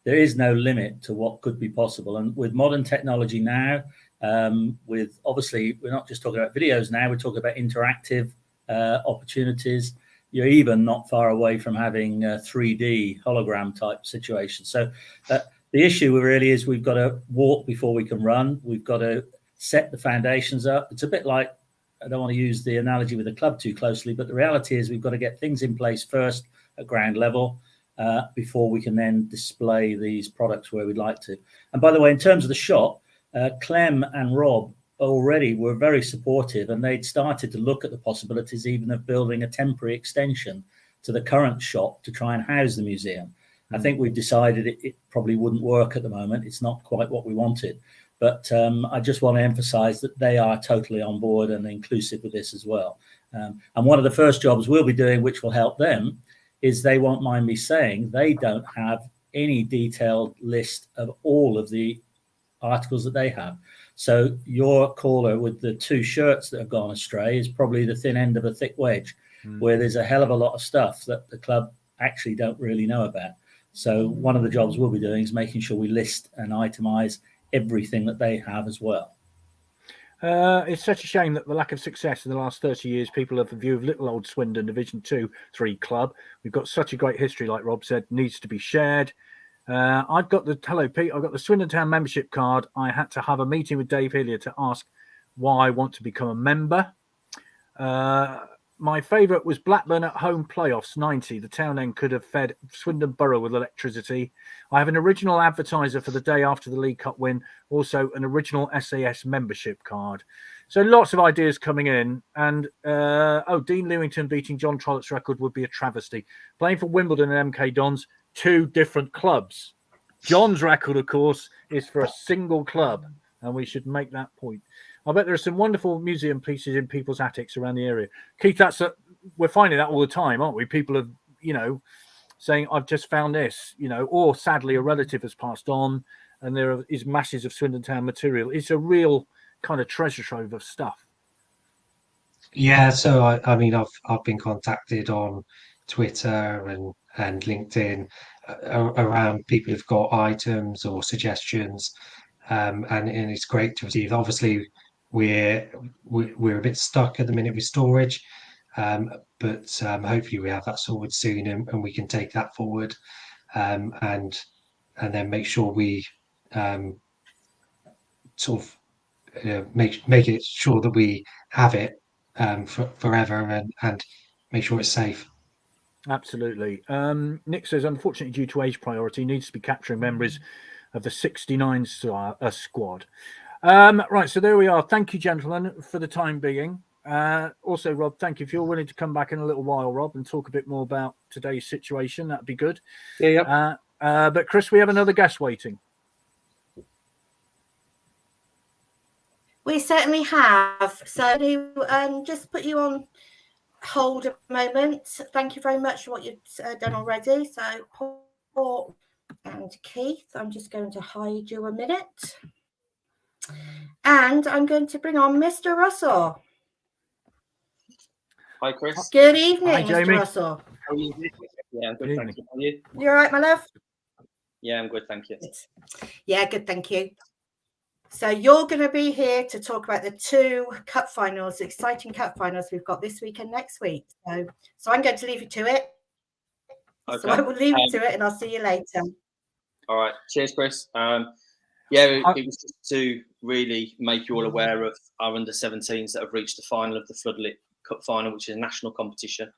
There is no limit to what could be possible. And with modern technology now, with obviously, we're not just talking about videos now, we're talking about interactive opportunities. You're even not far away from having 3D hologram type situations. So the issue really is we've got to walk before we can run. We've got to set the foundations up. It's a bit like, I don't want to use the analogy with the club too closely, but the reality is we've got to get things in place first at ground level before we can then display these products where we'd like to. And by the way, in terms of the shop, Clem and Rob already were very supportive, and they'd started to look at the possibilities even of building a temporary extension to the current shop to try and house the museum. I think we've decided it probably wouldn't work at the moment. It's not quite what we wanted. But I just want to emphasize that they are totally on board and inclusive with this as well. And one of the first jobs we'll be doing, which will help them, is they won't mind me saying they don't have any detailed list of all of the articles that they have. So your caller with the 2 shirts that have gone astray is probably the thin end of a thick wedge, where there's a hell of a lot of stuff that the club actually don't really know about. So one of the jobs we'll be doing is making sure we list and itemize everything that they have as well. It's such a shame that the lack of success in the last 30 years, people have a view of little old Swindon Division 2-3 club. We've got such a great history, like Rob said, needs to be shared. I've got hello Pete, I've got the Swindon Town membership card. I had to have a meeting with Dave Hillier to ask why I want to become a member. My favourite was Blackburn at home playoffs 90. The town end could have fed Swindon Borough with electricity. I have an original advertiser for the day after the League Cup win. Also an original SAS membership card. So lots of ideas coming in. And, Dean Lewington beating John Trollope's record would be a travesty. Playing for Wimbledon and MK Dons, 2 different clubs. John's record, of course, is for a single club, and we should make that point. I bet there are some wonderful museum pieces in people's attics around the area. Keith, we're finding that all the time, aren't we? People have, saying, I've just found this, or sadly a relative has passed on, and there is masses of Swindon Town material. It's a real kind of treasure trove of stuff. Yeah, so I mean, I've been contacted on Twitter and LinkedIn around people who've got items or suggestions, and it's great to receive. Obviously, we're a bit stuck at the minute with storage, but hopefully we have that sorted soon, and we can take that forward, and then make sure we sort of make it sure that we have it forever and make sure it's safe. Absolutely. Nick says, unfortunately, due to age priority, needs to be capturing members of the 69 squad. Right, so there we are. Thank you, gentlemen, for the time being. Also, Rob, thank you. If you're willing to come back in a little while, Rob, and talk a bit more about today's situation, that'd be good. Yeah. But Chris, we have another guest waiting. We certainly have. So just put you on hold a moment. Thank you very much for what you've done already. So Paul and Keith, I'm just going to hide you a minute. And I'm going to bring on Mr. Russell. Hi, Chris. Good evening, Hi, Jamie. Mr. Russell. How are you? Yeah, I'm good, thank you. How are you? You all right, my love? Yeah, I'm good, thank you. Yeah, good, thank you. So you're going to be here to talk about the 2 cup finals, exciting cup finals we've got this week and next week. So I'm going to leave you to it. Okay. So I will leave you to it, and I'll see you later. All right. Cheers, Chris. It was just to really make you all aware of our under-17s that have reached the final of the Floodlit Cup final, which is a national competition.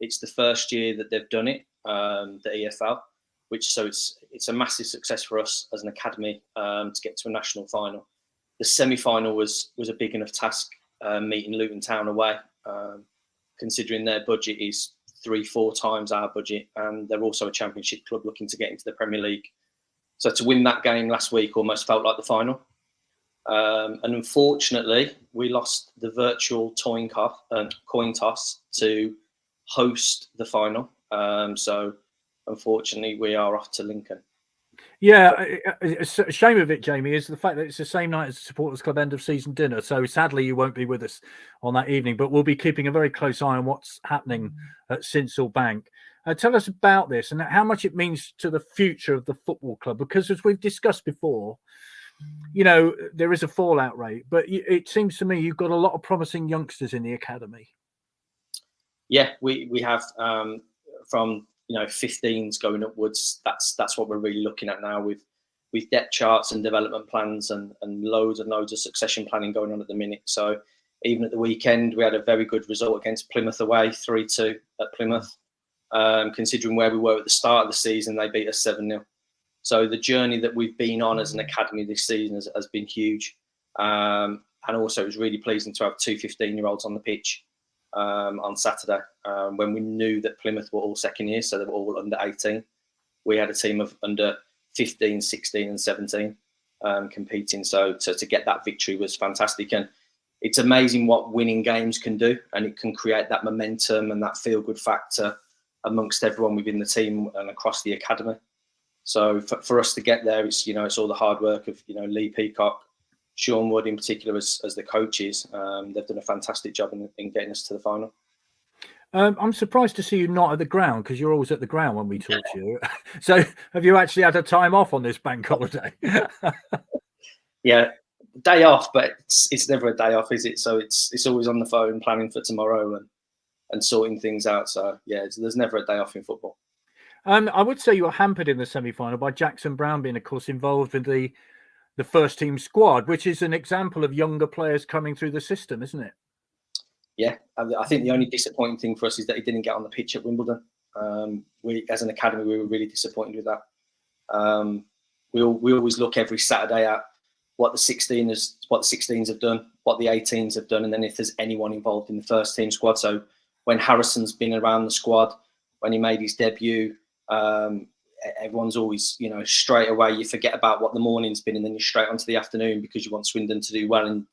It's the first year that they've done it, the EFL. So it's a massive success for us as an academy to get to a national final. The semi-final was a big enough task, meeting Luton Town away, considering their budget is 3-4 times our budget, and they're also a championship club looking to get into the Premier League. So to win that game last week almost felt like the final. And unfortunately, we lost the virtual coin toss to host the final. So unfortunately, we are off to Lincoln. Yeah, a shame of it, Jamie, is the fact that it's the same night as the Supporters Club end of season dinner. So sadly, you won't be with us on that evening, but we'll be keeping a very close eye on what's happening at Sincil Bank. Tell us about this and how much it means to the future of the football club, because as we've discussed before, there is a fallout rate, but it seems to me you've got a lot of promising youngsters in the academy. Yeah, we have from 15s going upwards. That's what we're really looking at now with depth charts and development plans and loads and loads of succession planning going on at the minute. So even at the weekend, we had a very good result against Plymouth away, 3-2 at Plymouth. Considering where we were at the start of the season, they beat us 7-0. So the journey that we've been on as an academy this season has been huge. And also it was really pleasing to have 2 15-year-olds on the pitch on Saturday, when we knew that Plymouth were all second year, so they were all under 18. We had a team of under 15, 16 and 17 competing. So to get that victory was fantastic. And it's amazing what winning games can do, and it can create that momentum and that feel-good factor amongst everyone within the team and across the academy. So for us to get there, it's all the hard work of Lee Peacock, Sean Wood in particular as the coaches. They've done a fantastic job in getting us to the final. I'm surprised to see you not at the ground, because you're always at the ground when we talk to you. So have you actually had a time off on this bank holiday? Yeah, day off, but it's never a day off, is it? So it's always on the phone planning for tomorrow and sorting things out. So yeah, there's never a day off in football. I would say you were hampered in the semi-final by Jackson Brown being, of course, involved in the first team squad, which is an example of younger players coming through the system, isn't it? Yeah, I think the only disappointing thing for us is that he didn't get on the pitch at Wimbledon. We, as an academy, we were really disappointed with that. We always look every Saturday at what the 16s have done, what the 18s have done, and then if there's anyone involved in the first team squad. So when Harrison's been around the squad, when he made his debut, everyone's always, straight away you forget about what the morning's been and then you're straight onto the afternoon because you want Swindon to do well. And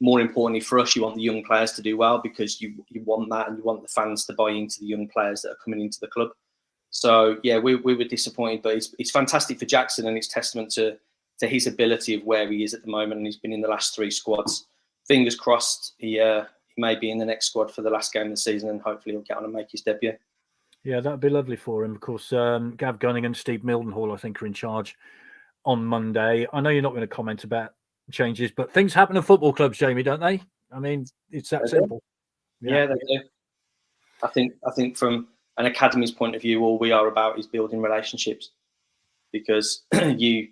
more importantly for us, you want the young players to do well because you want that, and you want the fans to buy into the young players that are coming into the club. So yeah, we were disappointed, but it's fantastic for Jackson, and it's testament to his ability of where he is at the moment. And he's been in the last 3 squads. Fingers crossed he may be in the next squad for the last game of the season, and hopefully he'll get on and make his debut. Yeah, that'd be lovely for him. Of course, Gav Gunning and Steve Mildenhall, I think, are in charge on Monday. I know you're not going to comment about changes, but things happen at football clubs, Jamie, don't they? I mean, it's that simple. Yeah, they do. I think from an academy's point of view, all we are about is building relationships, because you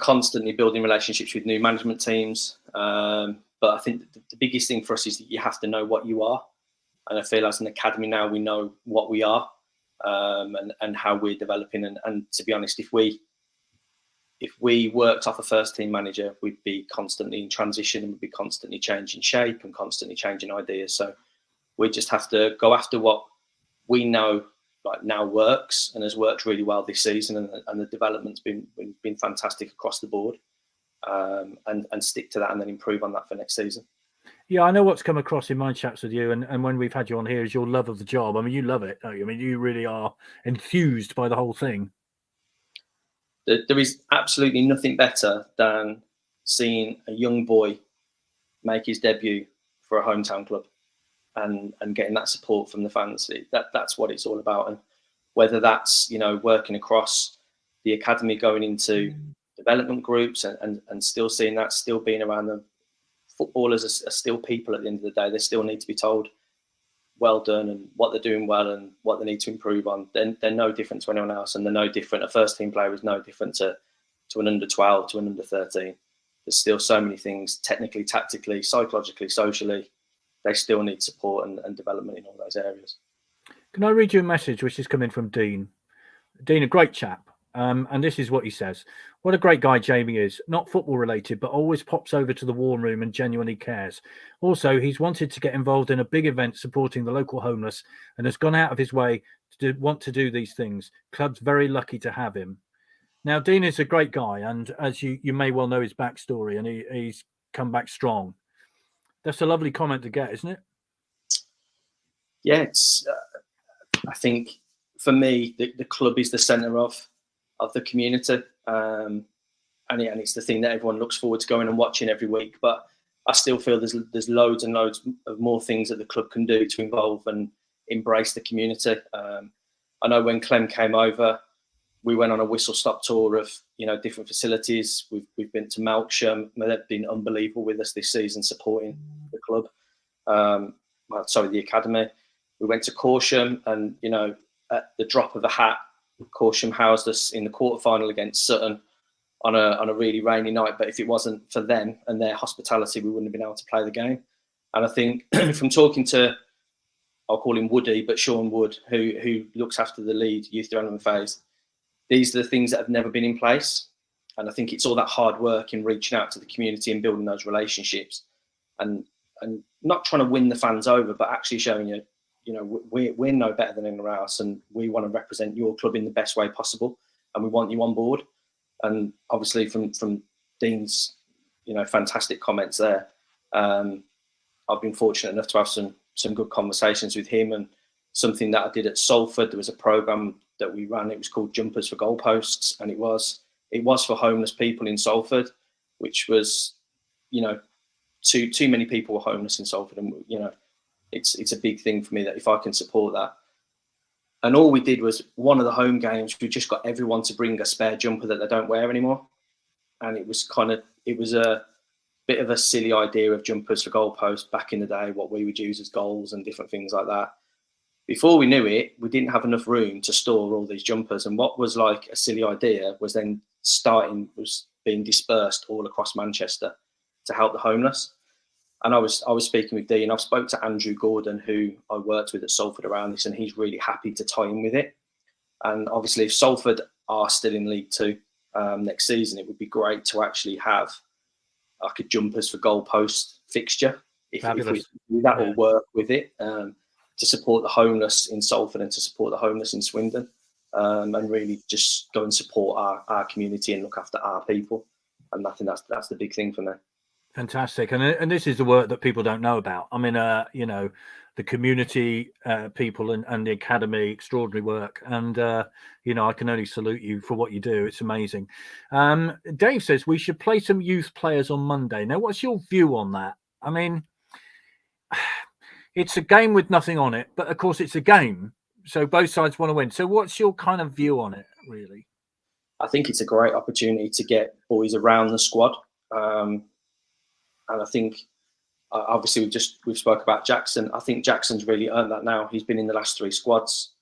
constantly building relationships with new management teams. But I think the biggest thing for us is that you have to know what you are. And I feel as an academy now, we know what we are, and how we're developing. And to be honest, if we worked off a first team manager, we'd be constantly in transition, and we'd be constantly changing shape and constantly changing ideas. So we just have to go after what we know now works and has worked really well this season, and the development's been fantastic across the board, and stick to that and then improve on that for next season. Yeah, I know what's come across in my chats with you, and when we've had you on here, is your love of the job. I mean, you love it, don't you? I mean, you really are enthused by the whole thing. There is absolutely nothing better than seeing a young boy make his debut for a hometown club, and getting that support from the fans. That's what it's all about. And whether that's working across the academy, going into development groups, and still seeing that, still being around them. Footballers are still people at the end of the day. They still need to be told well done and what they're doing well and what they need to improve on. They're no different to anyone else, and they're no different. A first team player is no different to an under 12, to an under 13. There's still so many things, technically, tactically, psychologically, socially. They still need support and development in all those areas. Can I read you a message which is coming from Dean? Dean, a great chap. And this is what he says. What a great guy Jamie is. Not football related, but always pops over to the war room and genuinely cares. Also, he's wanted to get involved in a big event supporting the local homeless and has gone out of his way to want to do these things. Club's very lucky to have him. Now, Dean is a great guy, and as you may well know his backstory, and he's come back strong. That's a lovely comment to get, isn't it? Yeah, it's. I think for me, the club is the centre of the community, and it's the thing that everyone looks forward to going and watching every week. But I still feel there's loads and loads of more things that the club can do to involve and embrace the community. I know when Clem came over, we went on a whistle-stop tour of different facilities. We've been to Melksham. They've been unbelievable with us this season, supporting the club. The academy. We went to Corsham, and at the drop of a hat, Corsham housed us in the quarterfinal against Sutton on a really rainy night. But if it wasn't for them and their hospitality, we wouldn't have been able to play the game. And I think from talking to, I'll call him Woody, but Sean Wood, who looks after the lead youth development phase, these are the things that have never been in place. And I think it's all that hard work in reaching out to the community and building those relationships, and not trying to win the fans over, but actually showing we're no better than anyone else, and we want to represent your club in the best way possible, and we want you on board. And obviously from Dean's fantastic comments there, I've been fortunate enough to have some good conversations with him. And something that I did at Salford, there was a program that we ran. It was called Jumpers for Goalposts, and it was for homeless people in Salford, which was too many people were homeless in Salford, and it's a big thing for me that if I can support that. And all we did was, one of the home games, we just got everyone to bring a spare jumper that they don't wear anymore. And it was a bit of a silly idea of jumpers for goalposts back in the day, what we would use as goals and different things like that. Before we knew it, we didn't have enough room to store all these jumpers. And what was like a silly idea was then being dispersed all across Manchester to help the homeless. And I was speaking with Dean. I've spoke to Andrew Gordon, who I worked with at Salford around this, and he's really happy to tie in with it. And obviously, if Salford are still in League Two, next season, it would be great to actually have like a jumpers for goalpost fixture. If that will work with it, to support the homeless in Salford and to support the homeless in Swindon, and really just go and support our community and look after our people. And I think that's the big thing for me. Fantastic. And this is the work that people don't know about. I mean, you know, the community people and the academy, extraordinary work. And, you know, I can only salute you for what you do. It's amazing. Dave says we should play some youth players on Monday. Now, what's your view on that? I mean, it's a game with nothing on it, but of course it's a game. So both sides want to win. So what's your kind of view on it, really? I think it's a great opportunity to get boys around the squad. And I think, obviously, we've spoke about Jackson. I think Jackson's really earned that now. He's been in the last 3 squads.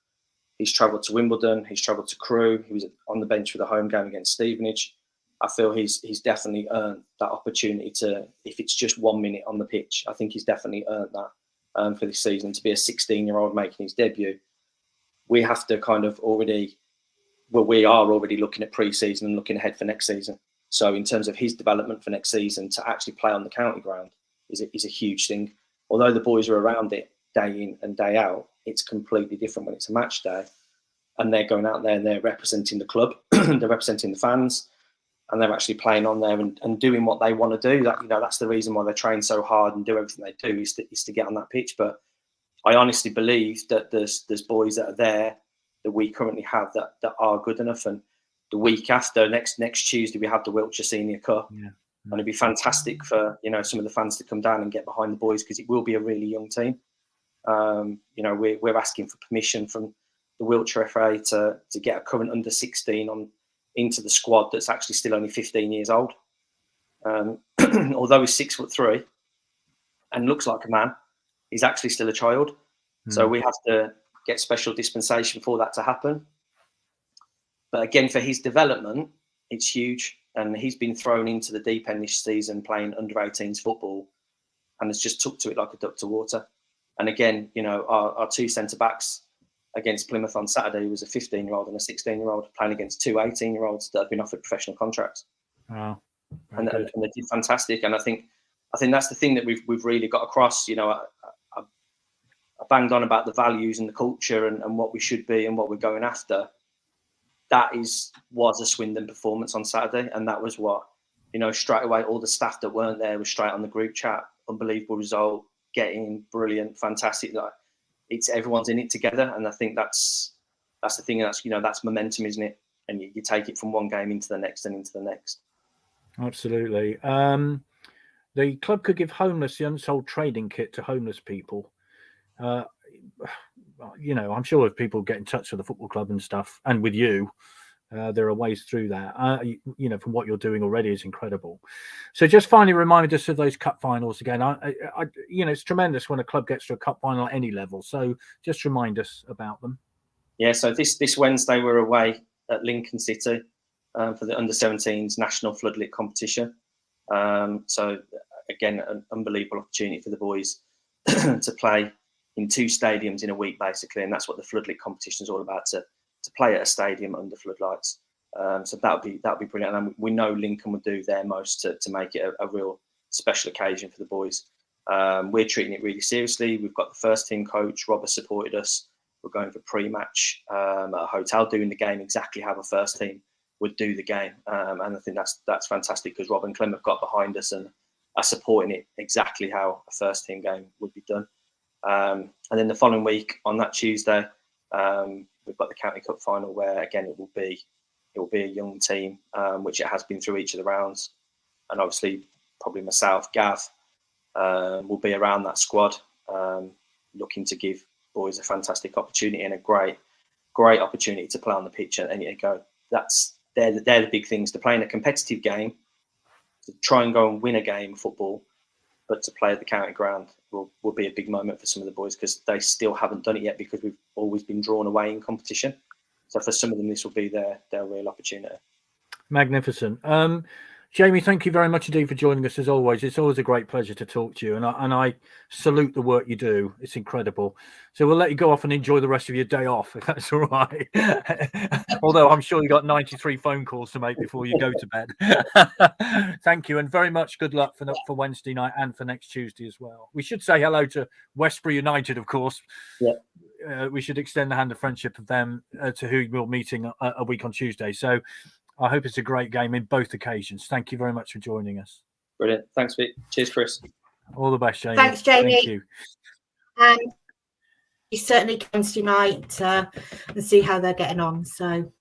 He's travelled to Wimbledon. He's travelled to Crewe. He was on the bench for the home game against Stevenage. I feel he's definitely earned that opportunity to, if it's just 1 minute on the pitch, I think he's definitely earned that for this season. To be a 16-year-old making his debut, we have to kind of we are already looking at pre-season and looking ahead for next season. So in terms of his development for next season, to actually play on the county ground is a huge thing. Although the boys are around it day in and day out, it's completely different when it's a match day and they're going out there and they're representing the club, they're representing the fans, and they're actually playing on there and doing what they want to do. That, you know, that's the reason why they train so hard and do everything they do is to get on that pitch. But I honestly believe that there's boys that are there that we currently have that are good enough. And the week after, next Tuesday, we have the Wiltshire Senior Cup. Yeah. And it'd be fantastic for, you know, some of the fans to come down and get behind the boys, because it will be a really young team. You know, we're asking for permission from the Wiltshire FA to get a current under 16 into the squad that's actually still only 15 years old. Although he's 6'3" and looks like a man, he's actually still a child. So we have to get special dispensation for that to happen. But again, for his development, it's huge. And he's been thrown into the deep end this season playing under 18s football and has just took to it like a duck to water. And again, you know, our 2 centre-backs against Plymouth on Saturday was a 15-year-old and a 16-year-old playing against 2 18-year-olds that have been offered professional contracts. Wow. And they did fantastic. And I think that's the thing that we've really got across. You know, I banged on about the values and the culture and what we should be and what we're going after. That was a Swindon performance on Saturday, and that was what, you know, straight away all the staff that weren't there was straight on the group chat. Unbelievable result, getting brilliant, fantastic. Like, it's everyone's in it together, and I think that's the thing. That's, you know, that's momentum, isn't it? And you take it from one game into the next and into the next. Absolutely. The club could give homeless the unsold trading kit to homeless people. You know, I'm sure if people get in touch with the football club and stuff, and with you, there are ways through that. You know, from what you're doing already is incredible. So just finally remind us of those cup finals again. You know, it's tremendous when a club gets to a cup final at any level. So just remind us about them. Yeah. So this Wednesday we're away at Lincoln City for the under-17s national floodlit competition. So again, an unbelievable opportunity for the boys to play in 2 stadiums in a week, basically, and that's what the floodlit competition is all about, to play at a stadium under floodlights. So that would be brilliant, and we know Lincoln would do their most to make it a real special occasion for the boys. We're treating it really seriously. We've got the first team coach, Rob, has supported us. We're going for pre-match at a hotel, doing the game exactly how the first team would do the game, and I think that's fantastic, because Rob and Clem have got behind us and are supporting it exactly how a first team game would be done. And then the following week on that Tuesday, we've got the County Cup final, where again it will be a young team, which it has been through each of the rounds, and obviously probably myself, Gav, will be around that squad, looking to give boys a fantastic opportunity and a great opportunity to play on the pitch. And you go, they're the big things, to play in a competitive game, to try and go and win a game of football, but to play at the county ground will be a big moment for some of the boys, because they still haven't done it yet, because we've always been drawn away in competition. So for some of them, this will be their real opportunity. Magnificent. Jamie, thank you very much indeed for joining us as always. It's always a great pleasure to talk to you, and I salute the work you do. It's incredible. So we'll let you go off and enjoy the rest of your day off, if that's all right. Although I'm sure you got 93 phone calls to make before you go to bed. Thank you, and very much good luck for Wednesday night and for next Tuesday as well. We should say hello to Westbury United, of course. Yeah. We should extend the hand of friendship of them to who we're meeting a week on Tuesday. So I hope it's a great game in both occasions. Thank you very much for joining us. Brilliant. Thanks, Pete. Cheers, Chris. All the best, Jamie. Thanks, Jamie. Thank you. And he certainly comes tonight and see how they're getting on. So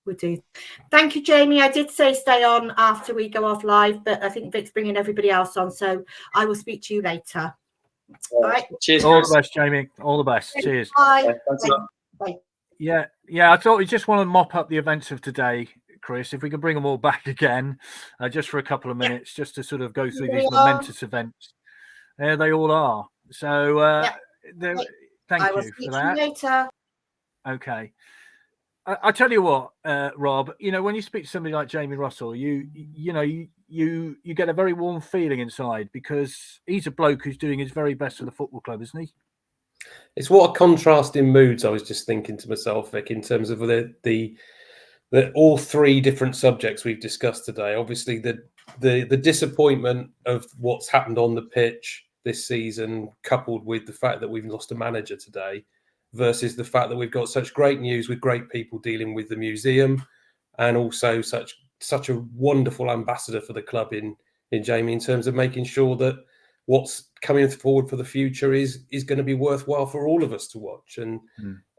we'll do. Thank you, Jamie. I did say stay on after we go off live, but I think Vic's bringing everybody else on. So I will speak to you later. All right. Cheers, All Chris. the best, Jamie. All the best. Cheers. Bye. Thanks a lot. Bye. Yeah. I thought we just want to mop up the events of today, Chris. If we can bring them all back again, just for a couple of minutes, just to sort of go through these momentous events. There they all are. So thank I will you speak for to that. you later. Okay. I tell you what, Rob. When you speak to somebody like Jamie Russell, you get a very warm feeling inside, because he's a bloke who's doing his very best for the football club, isn't he? It's what a contrast in moods. I was just thinking to myself, Vic, in terms of the all three different subjects we've discussed today. Obviously, the disappointment of what's happened on the pitch this season, coupled with the fact that we've lost a manager today, versus the fact that we've got such great news with great people dealing with the museum, and also such a wonderful ambassador for the club in Jamie, in terms of making sure that what's coming forward for the future is going to be worthwhile for all of us to watch. And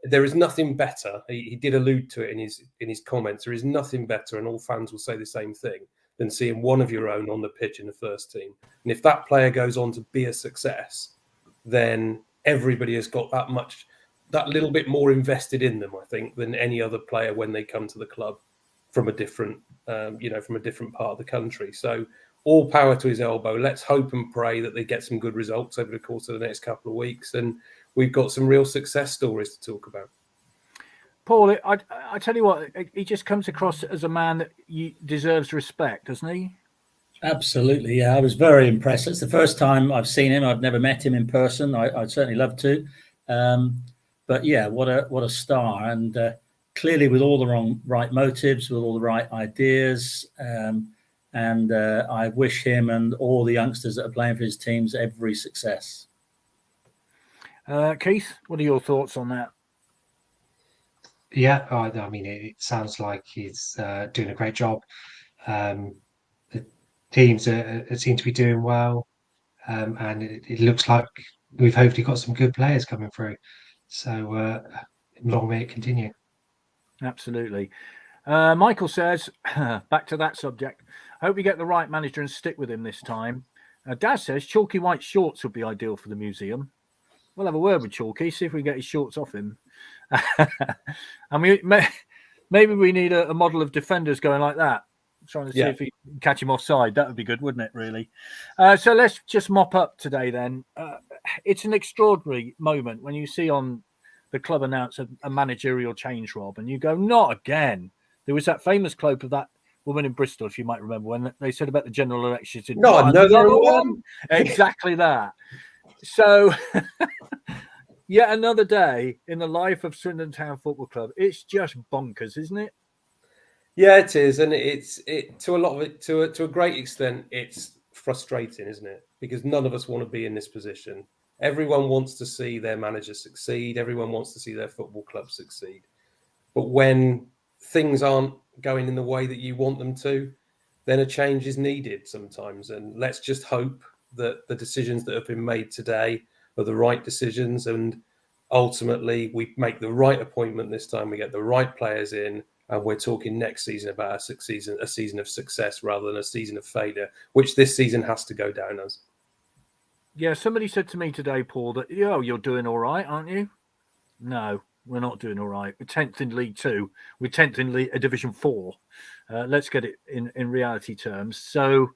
there is nothing better. He did allude to it in his comments. There is nothing better, and all fans will say the same thing, than seeing one of your own on the pitch in the first team. And if that player goes on to be a success, then everybody has got that little bit more invested in them, I think, than any other player when they come to the club from a different, from a different part of the country. So all power to his elbow. Let's hope and pray that they get some good results over the course of the next couple of weeks, and we've got some real success stories to talk about. Paul, I tell you what, he just comes across as a man that deserves respect, doesn't he? Absolutely, yeah. I was very impressed. It's the first time I've seen him. I've never met him in person. I'd certainly love to. But yeah, what a star, and clearly with all the right motives, with all the right ideas. And I wish him and all the youngsters that are playing for his teams every success. Keith, what are your thoughts on that? Yeah, I mean, it sounds like he's doing a great job. The teams seem to be doing well, and it looks like we've hopefully got some good players coming through. So long may it continue. Absolutely. Michael says, back to that subject, I hope we get the right manager and stick with him this time. Daz says chalky white shorts would be ideal for the museum. We'll have a word with Chalky, see if we can get his shorts off him. I mean, maybe we need a model of defenders going like that, trying to see if we can catch him offside. That would be good, wouldn't it, really? So let's just mop up today then. It's an extraordinary moment when you see on the club announce a managerial change, Rob, and you go, not again. There was that famous quote of that woman in Bristol, if you might remember, when they said about the general election. Not another one. Exactly that. So, yet another day in the life of Swindon Town Football Club. It's just bonkers, isn't it? Yeah, it is, and it's to a lot of it, to a great extent, it's frustrating, isn't it? Because none of us want to be in this position. Everyone wants to see their manager succeed. Everyone wants to see their football club succeed. But when things aren't going in the way that you want them to, then a change is needed sometimes. And let's just hope that the decisions that have been made today are the right decisions, and ultimately we make the right appointment this time. We get the right players in, and we're talking next season about a season of success rather than a season of failure, which this season has to go down as. Yeah, somebody said to me today, Paul, that you're doing all right, aren't you? No, we're not doing all right. We're 10th in League 2. We're 10th in Division 4. Let's get it in reality terms. So,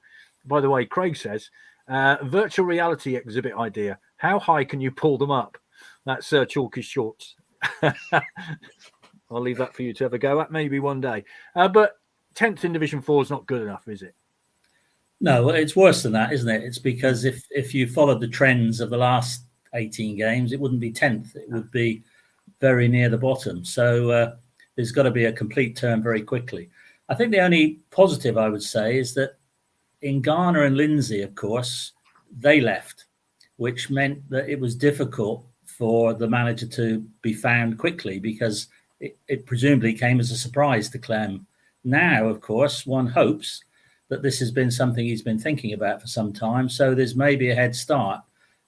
by the way, Craig says, virtual reality exhibit idea. How high can you pull them up? That's Chalky's shorts. I'll leave that for you to have a go at maybe one day. But 10th in Division 4 is not good enough, is it? No, it's worse than that, isn't it? It's because if you followed the trends of the last 18 games, it wouldn't be 10th. It would be very near the bottom. So there's got to be a complete turn very quickly. I think the only positive I would say is that in Garner and Lindsay, of course, they left, which meant that it was difficult for the manager to be found quickly because it presumably came as a surprise to Clem. Now, of course, one hopes that this has been something he's been thinking about for some time. So there's maybe a head start.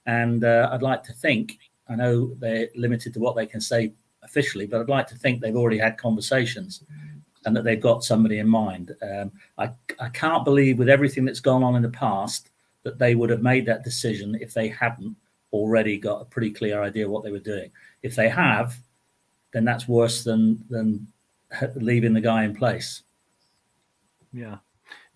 And I'd like to think, I know they're limited to what they can say officially, but I'd like to think they've already had conversations and that they've got somebody in mind. I can't believe with everything that's gone on in the past that they would have made that decision if they hadn't already got a pretty clear idea of what they were doing. If they have, then that's worse than leaving the guy in place. Yeah.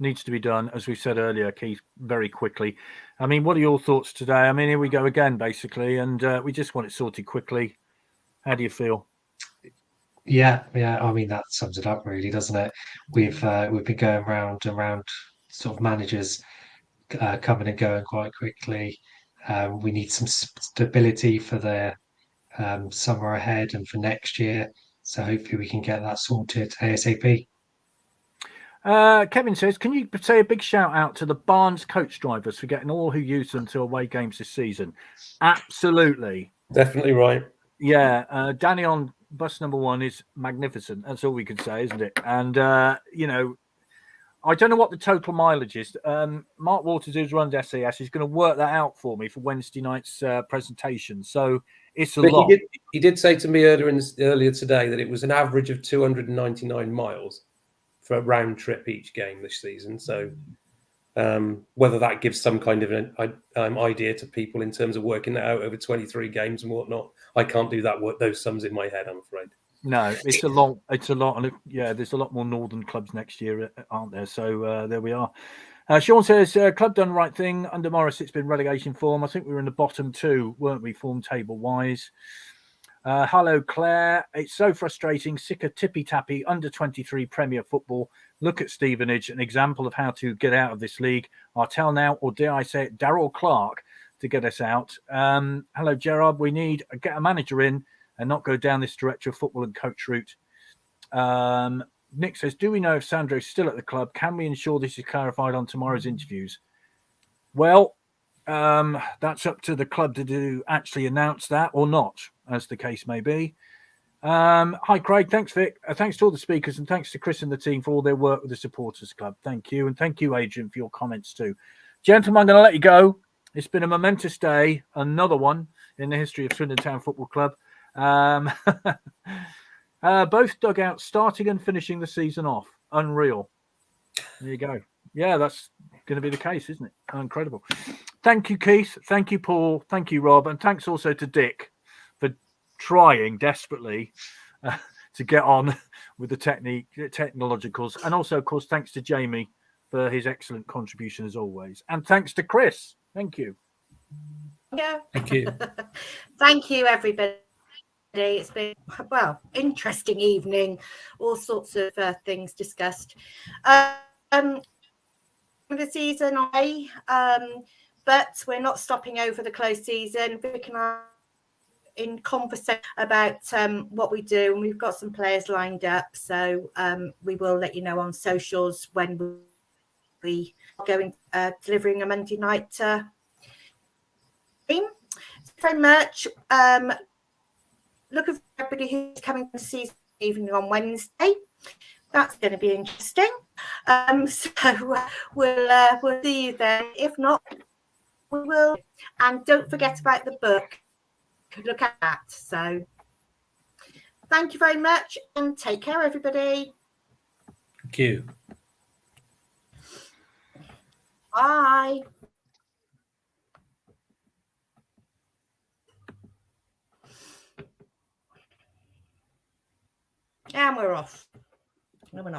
Needs to be done, as we said earlier, Keith, very quickly. I mean, what are your thoughts today? I mean, here we go again, basically, and we just want it sorted quickly. How do you feel? Yeah. I mean, that sums it up, really, doesn't it? We've been going round and round, sort of managers coming and going quite quickly. We need some stability for the summer ahead and for next year. So hopefully we can get that sorted ASAP. Kevin says, can you say a big shout out to the Barnes coach drivers for getting all who use them to away games this season? Absolutely. Definitely right. Yeah. Danny on bus number 1 is magnificent. That's all we could say, isn't it? And, you know, I don't know what the total mileage is. Mark Waters, who's runs SAS, is going to work that out for me for Wednesday night's presentation. So it's a lot. He did say to me earlier today that it was an average of 299 miles for a round trip each game this season. So whether that gives some kind of an idea to people in terms of working that out over 23 games and whatnot, I can't do those sums in my head, I'm afraid. No, it's a lot. And yeah, there's a lot more northern clubs next year, aren't there? So there we are. Sean says, club done the right thing. Under Morris, it's been relegation form. I think we were in the bottom 2, weren't we, form table-wise? Hello, Claire. It's so frustrating. Sick of tippy-tappy under 23 Premier football. Look at Stevenage, an example of how to get out of this league. Artell now, or dare I say it, Darryl Clark to get us out. Hello, Gerard. We need get a manager in and not go down this director of football and coach route. Nick says, do we know if Sandro's still at the club? Can we ensure this is clarified on tomorrow's interviews? Well, that's up to the club to actually announce that or not, as the case may be. Hi, Craig. Thanks, Vic. Thanks to all the speakers and thanks to Chris and the team for all their work with the Supporters Club. Thank you. And thank you, Adrian, for your comments too. Gentlemen, I'm going to let you go. It's been a momentous day, another one in the history of Swindon Town Football Club. Both dugouts starting and finishing the season off. Unreal. There you go. Yeah, that's going to be the case, isn't it? Incredible. Thank you, Keith. Thank you, Paul. Thank you, Rob. And thanks also to Dick for trying desperately to get on with the technologicals. And also, of course, thanks to Jamie for his excellent contribution as always. And thanks to Chris. Thank you. Yeah. Thank you. Thank you, everybody. It's been, well, interesting evening. All sorts of things discussed. The season away, but we're not stopping over the close season. Vic and I in conversation about what we do, and we've got some players lined up. So we will let you know on socials when we are going delivering a Monday night team. Thank you very much. Looking for everybody who's coming to see evening on Wednesday. That's going to be interesting. So we'll see you then. If not, we will. And don't forget about the book. Look at that. So thank you very much and take care, everybody. Thank you. Bye.